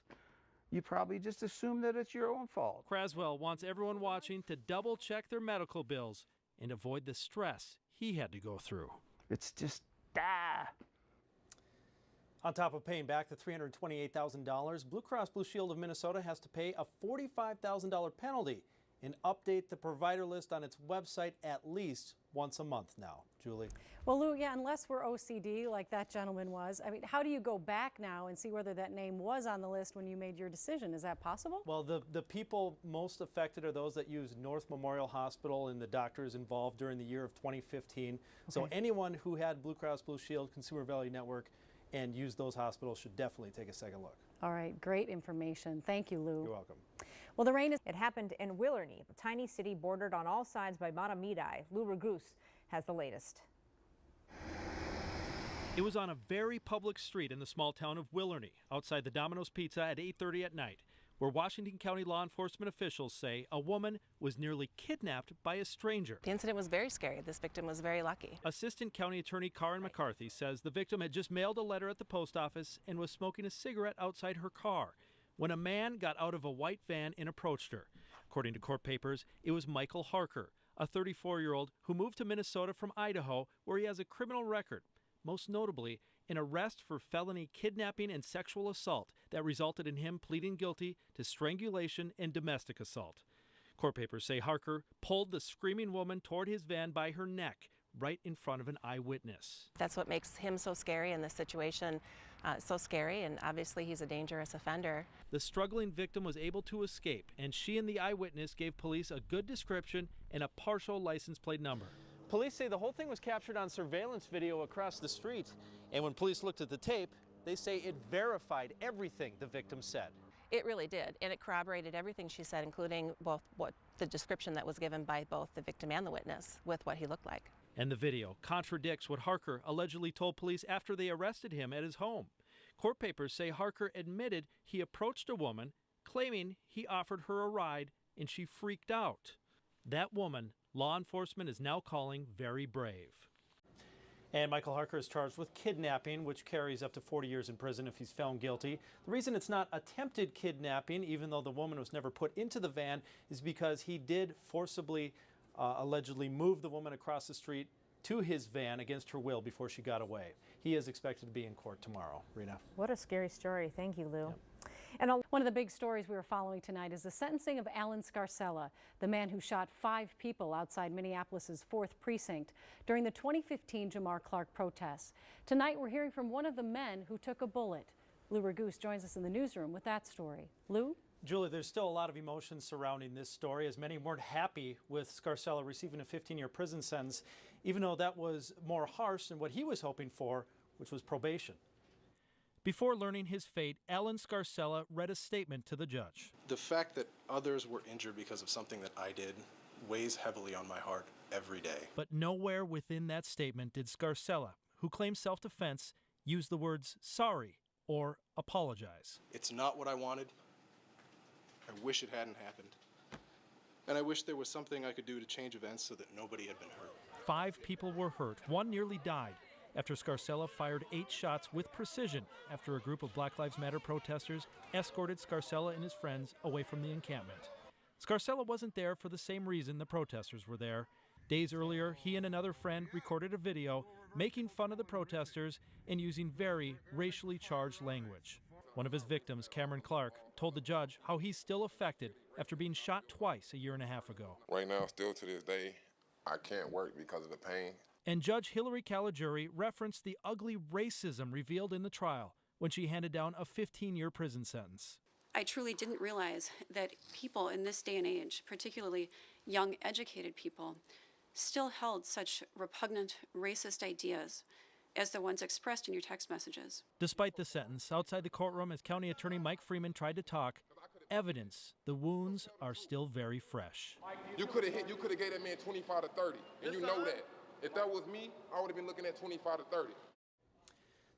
you probably just assume that it's your own fault. Craswell wants everyone watching to double-check their medical bills and avoid the stress he had to go through. It's just, On top of paying back the $328,000, Blue Cross Blue Shield of Minnesota has to pay a $45,000 penalty and update the provider list on its website at least once a month now. Julie? Well, Lou, yeah, unless we're OCD like that gentleman was, I mean, how do you go back now and see whether that name was on the list when you made your decision? Is that possible? Well, the people most affected are those that use North Memorial Hospital and the doctors involved during the year of 2015. Okay. So anyone who had Blue Cross Blue Shield Consumer Value Network and used those hospitals should definitely take a second look. All right, great information. Thank you, Lou. You're welcome. Well, the rain is... It happened in Willarney, a tiny city bordered on all sides by Matamidi. Lou Raguse has the latest. It was on a very public street in the small town of Willarney, outside the Domino's Pizza at 8:30 at night, where Washington County law enforcement officials say a woman was nearly kidnapped by a stranger. The incident was very scary. This victim was very lucky. Assistant County Attorney Karen McCarthy says the victim had just mailed a letter at the post office and was smoking a cigarette outside her car when a man got out of a white van and approached her. According to court papers, it was Michael Harker, a 34-year-old who moved to Minnesota from Idaho, where he has a criminal record, most notably an arrest for felony kidnapping and sexual assault that resulted in him pleading guilty to strangulation and domestic assault. Court papers say Harker pulled the screaming woman toward his van by her neck, right in front of an eyewitness. That's what makes him so scary in this situation, so scary, and obviously he's a dangerous offender. The struggling victim was able to escape, and she and the eyewitness gave police a good description and a partial license plate number. Police say the whole thing was captured on surveillance video across the street, and when police looked at the tape, they say it verified everything the victim said. It really did, and it corroborated everything she said, including both what the description that was given by both the victim and the witness with what he looked like. And the video contradicts what Harker allegedly told police after they arrested him at his home. Court papers say Harker admitted he approached a woman, claiming he offered her a ride, and she freaked out. That woman, law enforcement is now calling very brave. And Michael Harker is charged with kidnapping, which carries up to 40 years in prison if he's found guilty. The reason it's not attempted kidnapping, even though the woman was never put into the van, is because he did forcibly, allegedly move the woman across the street to his van against her will before she got away. He is expected to be in court tomorrow. Rena. What a scary story. Thank you, Lou. Yep. And one of the big stories we are following tonight is the sentencing of Alan Scarcella, the man who shot 5 people outside Minneapolis's 4th precinct during the 2015 Jamar Clark protests. Tonight we're hearing from one of the men who took a bullet. Lou Raguse joins us in the newsroom with that story. Lou? Julie, there's still a lot of emotion surrounding this story, as many weren't happy with Scarcella receiving a 15-year prison sentence, even though that was more harsh than what he was hoping for, which was probation. Before learning his fate, Alan Scarcella read a statement to the judge. The fact that others were injured because of something that I did weighs heavily on my heart every day. But nowhere within that statement did Scarcella, who claims self-defense, use the words sorry or apologize. It's not what I wanted. I wish it hadn't happened. And I wish there was something I could do to change events so that nobody had been hurt. 5 people were hurt. 1 nearly died after Scarcella fired 8 shots with precision after a group of Black Lives Matter protesters escorted Scarcella and his friends away from the encampment. Scarcella wasn't there for the same reason the protesters were there. Days earlier, he and another friend recorded a video making fun of the protesters and using very racially charged language. One of his victims, Cameron Clark, told the judge how he's still affected after being shot twice a year and a half ago. Right now, still to this day, I can't work because of the pain. And Judge Hillary Caligiuri referenced the ugly racism revealed in the trial when she handed down a 15-year prison sentence. I truly didn't realize that people in this day and age, particularly young, educated people, still held such repugnant, racist ideas as the ones expressed in your text messages. Despite the sentence, outside the courtroom as County Attorney Mike Freeman tried to talk, evidence the wounds are still very fresh. You could have gave that man 25 to 30, and you know that. If that was me, I would have been looking at 25 to 30.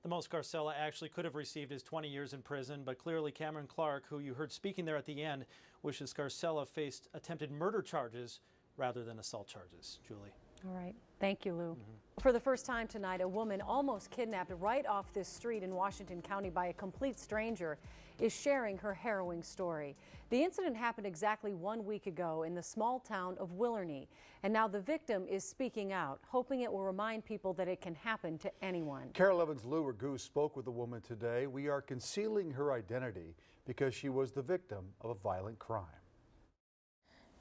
The most Scarcella actually could have received is 20 years in prison, but clearly Cameron Clark, who you heard speaking there at the end, wishes Scarcella faced attempted murder charges rather than assault charges. Julie. All right. Thank you, Lou. For the first time tonight, a woman almost kidnapped right off this street in Washington County by a complete stranger is sharing her harrowing story. The incident happened exactly 1 week ago in the small town of Willarney, and now the victim is speaking out, hoping it will remind people that it can happen to anyone. KARE 11's Lou Raguse spoke with the woman today. We are concealing her identity because she was the victim of a violent crime.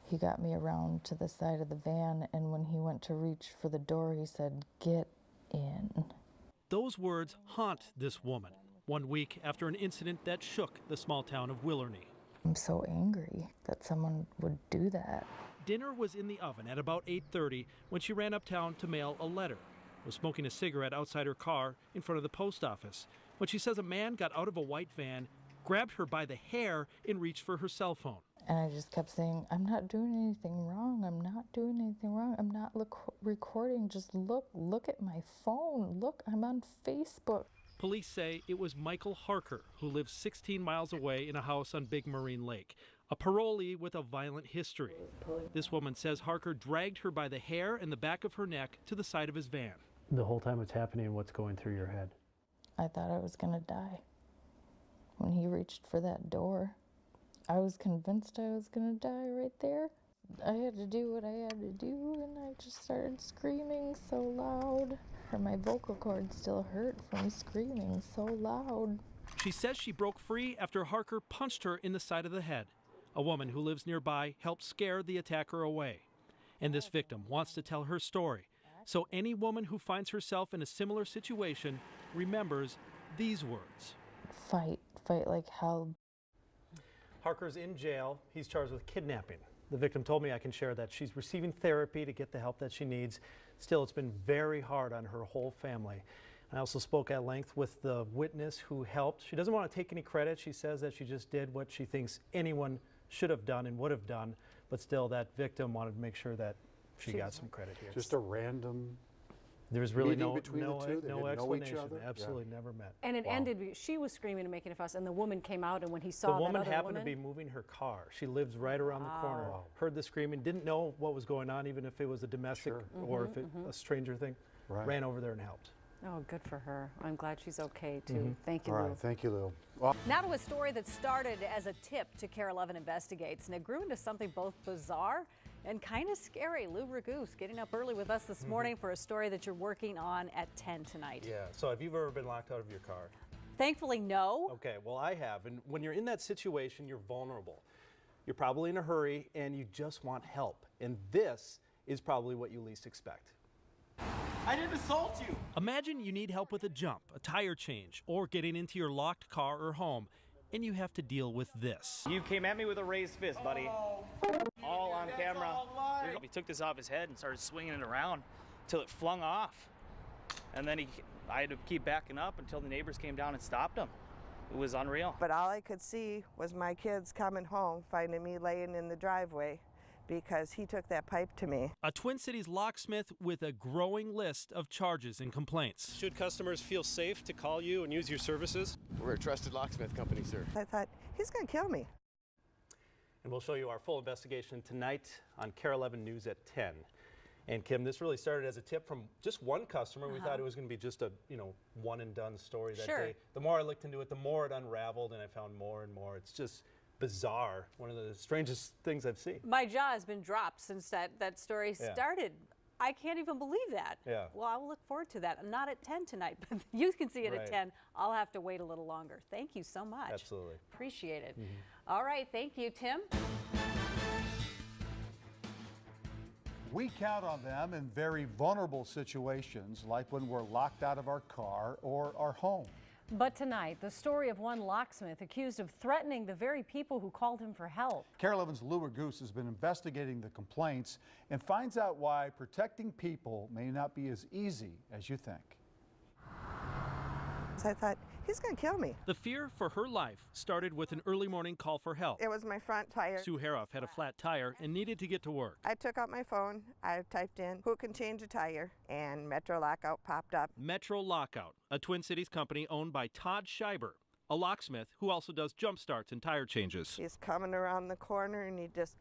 He got me around to the side of the van, and when he went to reach for the door, he said, "Get in." Those words haunt this woman 1 week after an incident that shook the small town of Willarney. I'm so angry that someone would do that. Dinner was in the oven at about 8:30 when she ran uptown to mail a letter. Was smoking a cigarette outside her car in front of the post office when she says a man got out of a white van, grabbed her by the hair, and reached for her cell phone. And I just kept saying, "I'm not doing anything wrong. I'm not doing anything wrong. I'm not recording. Just look at my phone. Look, I'm on Facebook." Police say it was Michael Harker, who lives 16 miles away in a house on Big Marine Lake, a parolee with a violent history. This woman says Harker dragged her by the hair and the back of her neck to the side of his van. The whole time it's happening, what's going through your head? I thought I was gonna die. When he reached for that door, I was convinced I was gonna die right there. I had to do what I had to do, and I just started screaming so loud. My vocal cords still hurt from screaming so loud. She says she broke free after Harker punched her in the side of the head. A woman who lives nearby helped scare the attacker away. And this victim wants to tell her story, So any woman who finds herself in a similar situation remembers these words. Fight like hell. Harker's in jail. He's charged with kidnapping. The victim told me I can share that she's receiving therapy to get the help that she needs. Still, it's been very hard on her whole family. I also spoke at length with the witness who helped. She doesn't want to take any credit. She says that she just did what she thinks anyone should have done and would have done, but still that victim wanted to make sure that she got some credit here. Just a random There's really meeting no between the two? They no didn't know each explanation. other? Absolutely never met. And it ended, she was screaming and making a fuss, and the woman came out, and when he saw The woman that other happened woman, to be moving her car. She lives right around the corner. Heard the screaming, didn't know what was going on, even if it was a domestic or if it a stranger thing. Ran over there and helped. Oh, good for her. I'm glad she's okay, too. Thank you, All Lou. right, thank you, Lou. Well, Now to a story that started as a tip to KARE 11 Investigates, and it grew into something both bizarre and kind of scary. Lou Ragoose getting up early with us this morning for a story that you're working on at 10 tonight. Yeah, so have you ever been locked out of your car? Thankfully, no. Okay, well I have, and when you're in that situation, you're vulnerable. You're probably in a hurry and you just want help, and this is probably what you least expect. I didn't assault you. Imagine you need help with a jump, a tire change, or getting into your locked car or home, and you have to deal with this. You came at me with a raised fist, buddy. All on camera. He took this off his head and started swinging it around till it flung off. And then I had to keep backing up until the neighbors came down and stopped him. It was unreal. But all I could see was my kids coming home, finding me laying in the driveway because he took that pipe to me. A Twin Cities locksmith with a growing list of charges and complaints. Should customers feel safe to call you and use your services? We're a trusted locksmith company, sir. I thought, he's going to kill me. And we'll show you our full investigation tonight on KARE 11 News at 10. And Kim, this really started as a tip from just one customer. We thought it was going to be just a, one and done story that day. The more I looked into it, the more it unraveled, and I found more and more. It's just bizarre. One of the strangest things I've seen. My jaw has been dropped since that story started. I can't even believe that. Yeah. Well, I will look forward to that. Not at 10 tonight, but you can see it at 10. I'll have to wait a little longer. Thank you so much. Absolutely. Appreciate it. All right, thank you, Tim. we count on them in very vulnerable situations, like when we're locked out of our car or our home. But tonight, the story of one locksmith accused of threatening the very people who called him for help. KARE 11's Lou Ragoose has been investigating the complaints and finds out why protecting people may not be as easy as you think. So I thought, he's going to kill me. The fear for her life started with an early morning call for help. It was my front tire. Sue Haroff had a flat tire and needed to get to work. I took out my phone, I typed in, who can change a tire, and Metro Lockout popped up. Metro Lockout, a Twin Cities company owned by Todd Scheiber, a locksmith who also does jump starts and tire changes. He's coming around the corner and he just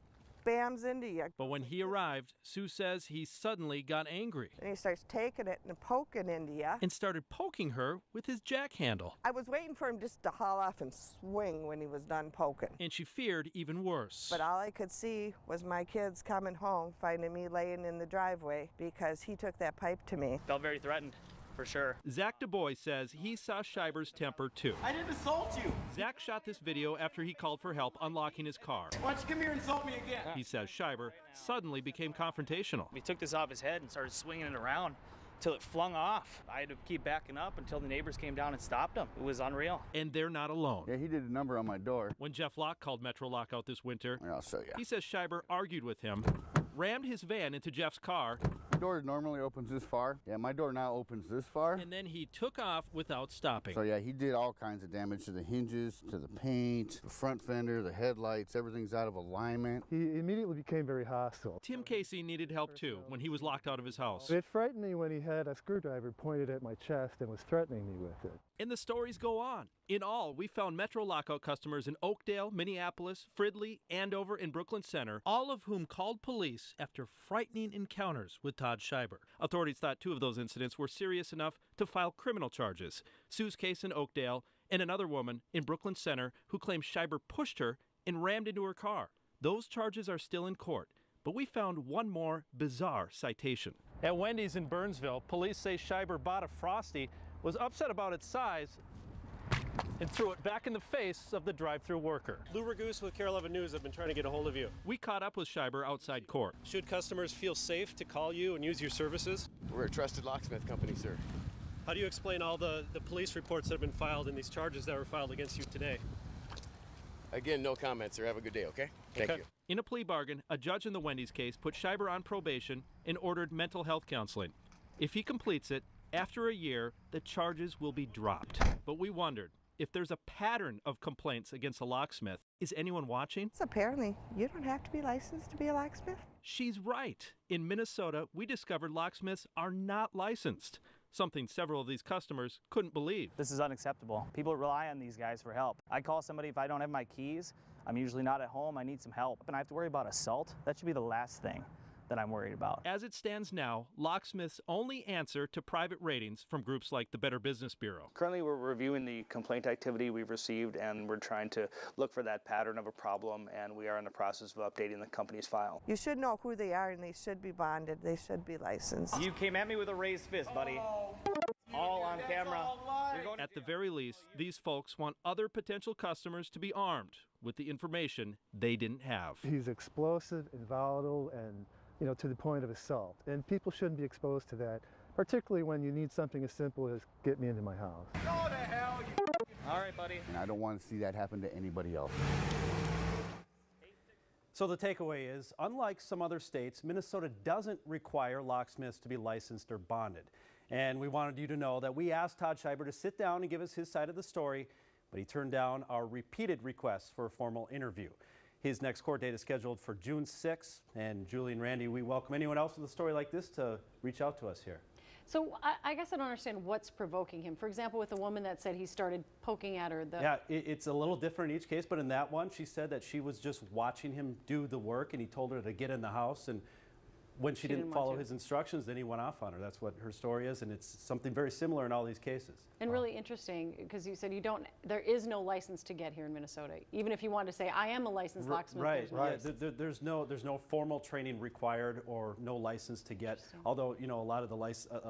bams into you. But when he arrived, Sue says he suddenly got angry. And he starts taking it and poking into you. And started poking her with his jack handle. I was waiting for him just to haul off and swing when he was done poking. And she feared even worse. But all I could see was my kids coming home, finding me laying in the driveway because he took that pipe to me. Felt very threatened. For sure. Zach Du Bois says he saw Scheiber's temper too. I didn't assault you. Zach shot this video after he called for help unlocking his car. Why don't you come here and insult me again? He says Scheiber suddenly became confrontational. He took this off his head and started swinging it around till it flung off. I had to keep backing up until the neighbors came down and stopped him. It was unreal. And they're not alone. Yeah, he did a number on my door. When Jeff Locke called Metro Lockout this winter, I'll show you. He says Scheiber argued with him, rammed his van into Jeff's car. The door normally opens this far. Yeah, my door now opens this far. And then he took off without stopping. So yeah, he did all kinds of damage to the hinges, to the paint, the front fender, the headlights, everything's out of alignment. He immediately became very hostile. Tim Casey needed help too when he was locked out of his house. It frightened me when he had a screwdriver pointed at my chest and was threatening me with it. And the stories go on. In all, we found Metro Lockout customers in Oakdale, Minneapolis, Fridley, Andover, and Brooklyn Center, all of whom called police after frightening encounters with Todd Scheiber. Authorities thought 2 of those incidents were serious enough to file criminal charges. Sue's case in Oakdale and another woman in Brooklyn Center who claimed Scheiber pushed her and rammed into her car. Those charges are still in court, but we found one more bizarre citation. At Wendy's in Burnsville, police say Scheiber bought a Frosty, was upset about its size, and threw it back in the face of the drive-through worker. Lou Ragoose with KARE 11 News have been trying to get a hold of you. We caught up with Scheiber outside court. Should customers feel safe to call you and use your services? We're a trusted locksmith company, sir. How do you explain all the police reports that have been filed and these charges that were filed against you today? Again, no comments, sir. Have a good day, okay? Thank you. In a plea bargain, a judge in the Wendy's case put Scheiber on probation and ordered mental health counseling. If he completes it, after a year, the charges will be dropped. But we wondered, if there's a pattern of complaints against a locksmith, is anyone watching? Apparently, you don't have to be licensed to be a locksmith. She's right. In Minnesota, we discovered locksmiths are not licensed, something several of these customers couldn't believe. This is unacceptable. People rely on these guys for help. I call somebody if I don't have my keys. I'm usually not at home. I need some help. And I have to worry about assault. That should be the last thing that I'm worried about. As it stands now, locksmiths only answer to private ratings from groups like the Better Business Bureau. Currently, we're reviewing the complaint activity we've received, and we're trying to look for that pattern of a problem, and we are in the process of updating the company's file. You should know who they are, and they should be bonded. They should be licensed. You came at me with a raised fist, buddy. All on camera. At the very least, these folks want other potential customers to be armed with the information they didn't have. He's explosive and volatile and, to the point of assault. And people shouldn't be exposed to that, particularly when you need something as simple as get me into my house. Go to hell, All right, buddy. And I don't want to see that happen to anybody else. So the takeaway is, unlike some other states, Minnesota doesn't require locksmiths to be licensed or bonded. And we wanted you to know that we asked Todd Scheiber to sit down and give us his side of the story, but he turned down our repeated requests for a formal interview. His next court date is scheduled for June 6th. And Julie and Randy, we welcome anyone else with a story like this to reach out to us here. So I guess I don't understand what's provoking him. For example, with the woman that said he started poking at her. Yeah, it's a little different in each case, but in that one, she said that she was just watching him do the work, and he told her to get in the house, and when she didn't follow his instructions, then he went off on her. That's what her story is, and it's something very similar in all these cases. And really interesting, because you said there is no license to get here in Minnesota. Even if you wanted to say, I am a licensed locksmith. Right, yeah, there's no formal training required or no license to get, although, a lot of the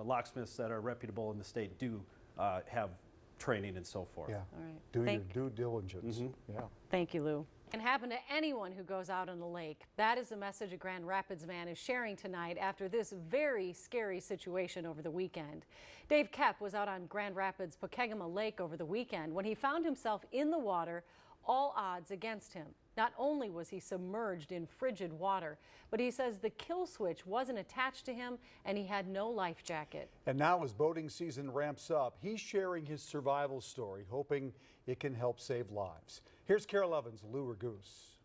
locksmiths that are reputable in the state do have training and so forth. Yeah, all right. do your due diligence. Yeah. Thank you, Lou. Can happen to anyone who goes out on the lake. That is the message a Grand Rapids man is sharing tonight after this very scary situation over the weekend. Dave Koepp was out on Grand Rapids Pokegama Lake over the weekend when he found himself in the water, all odds against him. Not only was he submerged in frigid water, but he says the kill switch wasn't attached to him and he had no life jacket. And now as boating season ramps up, he's sharing his survival story, hoping it can help save lives. Here's KARE 11's Lou Ragoose.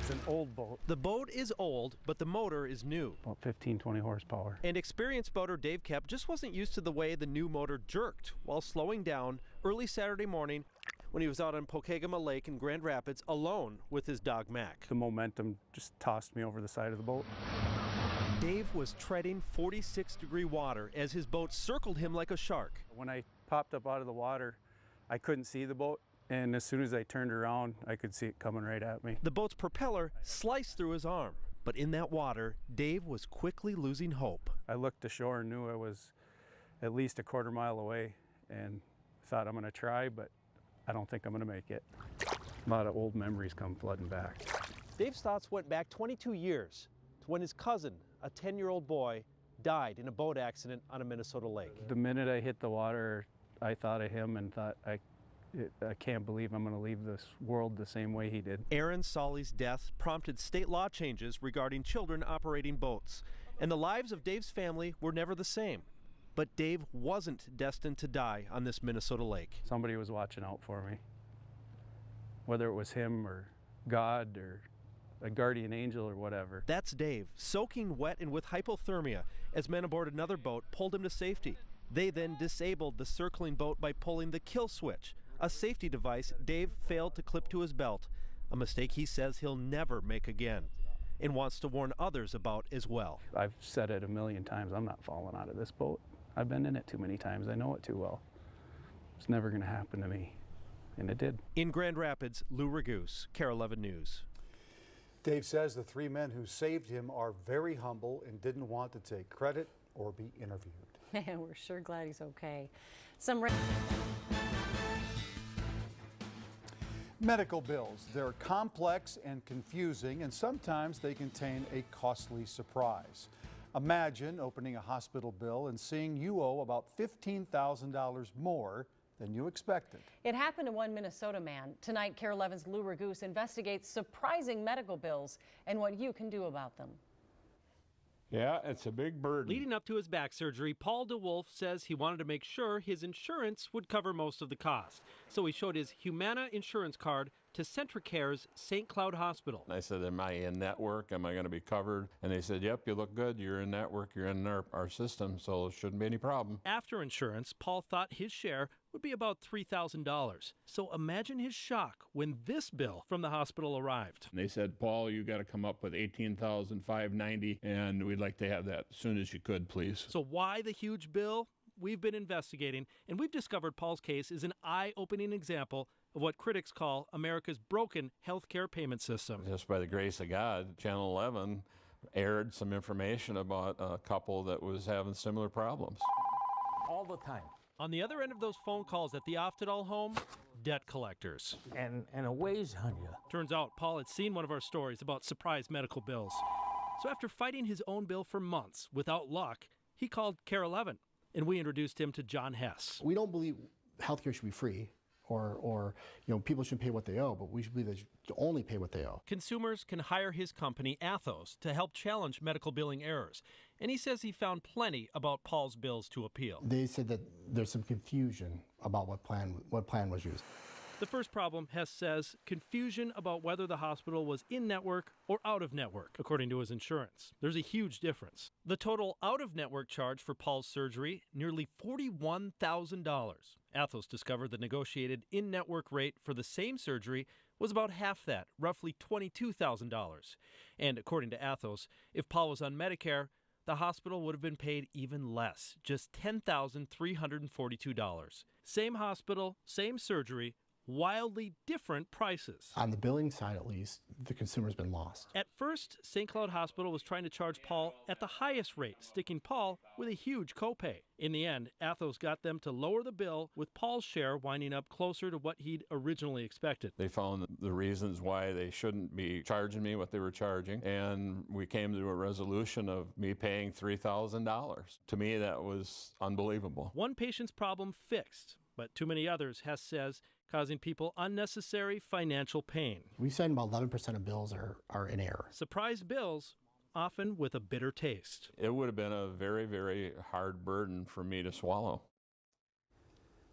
It's an old boat. The boat is old, but the motor is new. About 15, 20 horsepower. And experienced boater Dave Koepp just wasn't used to the way the new motor jerked while slowing down early Saturday morning when he was out on Pokegama Lake in Grand Rapids alone with his dog Mac. The momentum just tossed me over the side of the boat. Dave was treading 46-degree water as his boat circled him like a shark. When I popped up out of the water, I couldn't see the boat, and as soon as I turned around, I could see it coming right at me. The boat's propeller sliced through his arm, but in that water, Dave was quickly losing hope. I looked ashore and knew I was at least a quarter mile away, and thought I'm going to try, but I don't think I'm going to make it. A lot of old memories come flooding back. Dave's thoughts went back 22 years to when his cousin, a 10-year-old boy, died in a boat accident on a Minnesota lake. The minute I hit the water, I thought of him and thought, I can't believe I'm going to leave this world the same way he did. Aaron Solly's death prompted state law changes regarding children operating boats, and the lives of Dave's family were never the same. But Dave wasn't destined to die on this Minnesota lake. Somebody was watching out for me, whether it was him or God or a guardian angel or whatever. That's Dave, soaking wet and with hypothermia, as men aboard another boat pulled him to safety. They then disabled the circling boat by pulling the kill switch, a safety device Dave failed to clip to his belt, a mistake he says he'll never make again, and wants to warn others about as well. I've said it a million times, I'm not falling out of this boat. I've been in it too many times, I know it too well. It's never going to happen to me, and it did. In Grand Rapids, Lou Ragoose, KARE 11 News. Dave says the three men who saved him are very humble and didn't want to take credit or be interviewed. We're sure glad he's okay. Medical bills, they're complex and confusing, and sometimes they contain a costly surprise. Imagine opening a hospital bill and seeing you owe about $15,000 more than you expected. It happened to one Minnesota man. Tonight, KARE 11's Lou Raguse investigates surprising medical bills and what you can do about them. Yeah, it's a big burden. Leading up to his back surgery, Paul DeWolf says he wanted to make sure his insurance would cover most of the cost. So he showed his Humana insurance card to CentraCare's St. Cloud Hospital. I said, am I in network? Am I going to be covered? And they said, yep, you look good. You're in network. You're in our system, so it shouldn't be any problem. After insurance, Paul thought his share would be about $3,000. So imagine his shock when this bill from the hospital arrived. And they said, Paul, you got to come up with $18,590, and we'd like to have that as soon as you could, please. So why the huge bill? We've been investigating, and we've discovered Paul's case is an eye-opening example of what critics call America's broken healthcare payment system. Just by the grace of God, Channel 11 aired some information about a couple that was having similar problems. All the time. On the other end of those phone calls at the Oftedal home, debt collectors. And a weighs on you. Turns out Paul had seen one of our stories about surprise medical bills. So after fighting his own bill for months without luck, he called KARE 11, and we introduced him to John Hess. We don't believe healthcare should be free. Or people shouldn't pay what they owe, but we should believe they should only pay what they owe. Consumers can hire his company, Athos, to help challenge medical billing errors. And he says he found plenty about Paul's bills to appeal. They said that there's some confusion about what plan was used. The first problem, Hess says, confusion about whether the hospital was in-network or out-of-network, according to his insurance. There's a huge difference. The total out-of-network charge for Paul's surgery, nearly $41,000. Athos discovered the negotiated in-network rate for the same surgery was about half that, roughly $22,000. And according to Athos, if Paul was on Medicare, the hospital would have been paid even less, just $10,342. Same hospital, same surgery, wildly different prices. On the billing side, at least, the consumer's been lost. At first, St. Cloud Hospital was trying to charge Paul at the highest rate, sticking Paul with a huge copay. In the end, Athos got them to lower the bill, with Paul's share winding up closer to what he'd originally expected. They found the reasons why they shouldn't be charging me what they were charging, and we came to a resolution of me paying $3,000. To me, that was unbelievable. One patient's problem fixed, but too many others, Hess says, causing people unnecessary financial pain. We've said about 11% of bills are in error. Surprise bills, often with a bitter taste. It would have been a very, very hard burden for me to swallow.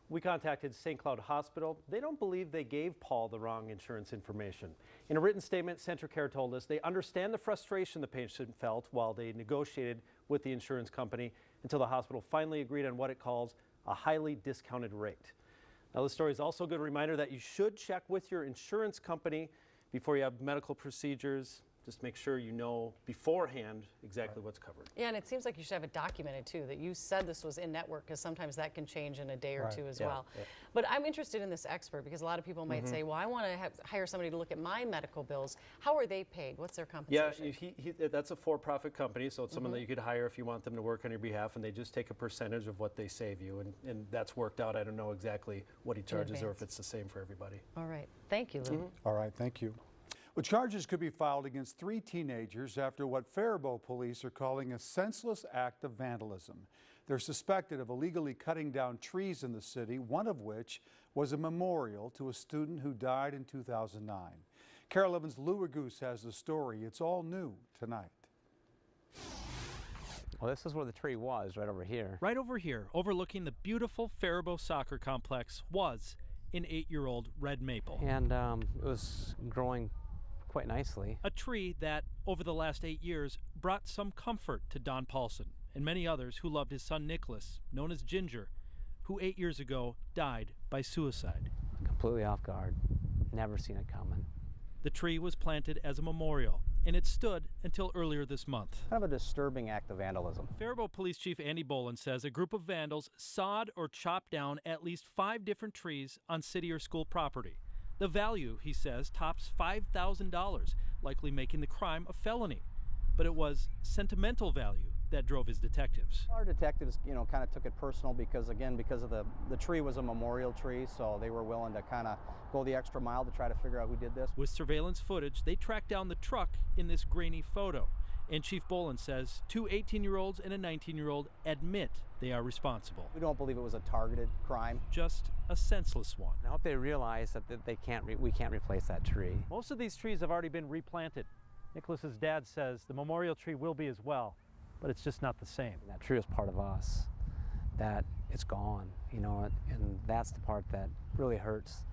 We contacted St. Cloud Hospital. They don't believe they gave Paul the wrong insurance information. In a written statement, CentraCare told us they understand the frustration the patient felt while they negotiated with the insurance company until the hospital finally agreed on what it calls a highly discounted rate. Now, this story is also a good reminder that you should check with your insurance company before you have medical procedures. Just make sure you know beforehand exactly what's covered. Yeah, and it seems like you should have it documented too, that you said this was in network, because sometimes that can change in a day or two as well. Yeah. But I'm interested in this expert, because a lot of people might say, well, I want to hire somebody to look at my medical bills. How are they paid? What's their compensation? Yeah, that's a for-profit company, so it's someone that you could hire if you want them to work on your behalf, and they just take a percentage of what they save you, and that's worked out. I don't know exactly what he charges or if it's the same for everybody. All right. Thank you, Lou. All right, thank you. Well, charges could be filed against 3 teenagers after what Faribault police are calling a senseless act of vandalism. They're suspected of illegally cutting down trees in the city, one of which was a memorial to a student who died in 2009. KARE 11's Lou Raguse has the story. It's all new tonight. Well, this is where the tree was, right over here. Right over here, overlooking the beautiful Faribault soccer complex, was an 8-year-old red maple. And it was growing quite nicely. A tree that, over the last 8 years, brought some comfort to Don Paulson and many others who loved his son Nicholas, known as Ginger, who 8 years ago died by suicide. Completely off guard. Never seen it coming. The tree was planted as a memorial, and it stood until earlier this month. Kind of a disturbing act of vandalism. Faribault Police Chief Andy Boland says a group of vandals sawed or chopped down at least 5 different trees on city or school property. The value, he says, tops $5,000, likely making the crime a felony. But it was sentimental value that drove his detectives. Our detectives, kind of took it personal because of the tree was a memorial tree, so they were willing to kind of go the extra mile to try to figure out who did this. With surveillance footage, they tracked down the truck in this grainy photo. And Chief Boland says 2 18-year-olds and a 19-year-old admit they are responsible. We don't believe it was a targeted crime. Just a senseless one. I hope they realize that we can't replace that tree. Most of these trees have already been replanted. Nicholas's dad says the memorial tree will be as well, but it's just not the same. That tree is part of us, that it's gone, and that's the part that really hurts.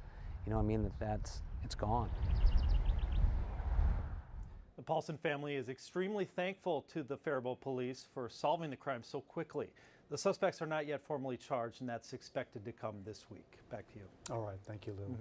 It's gone. The Paulson family is extremely thankful to the Faribault police for solving the crime so quickly. The suspects are not yet formally charged, and that's expected to come this week. Back to you. All right, thank you, Lou.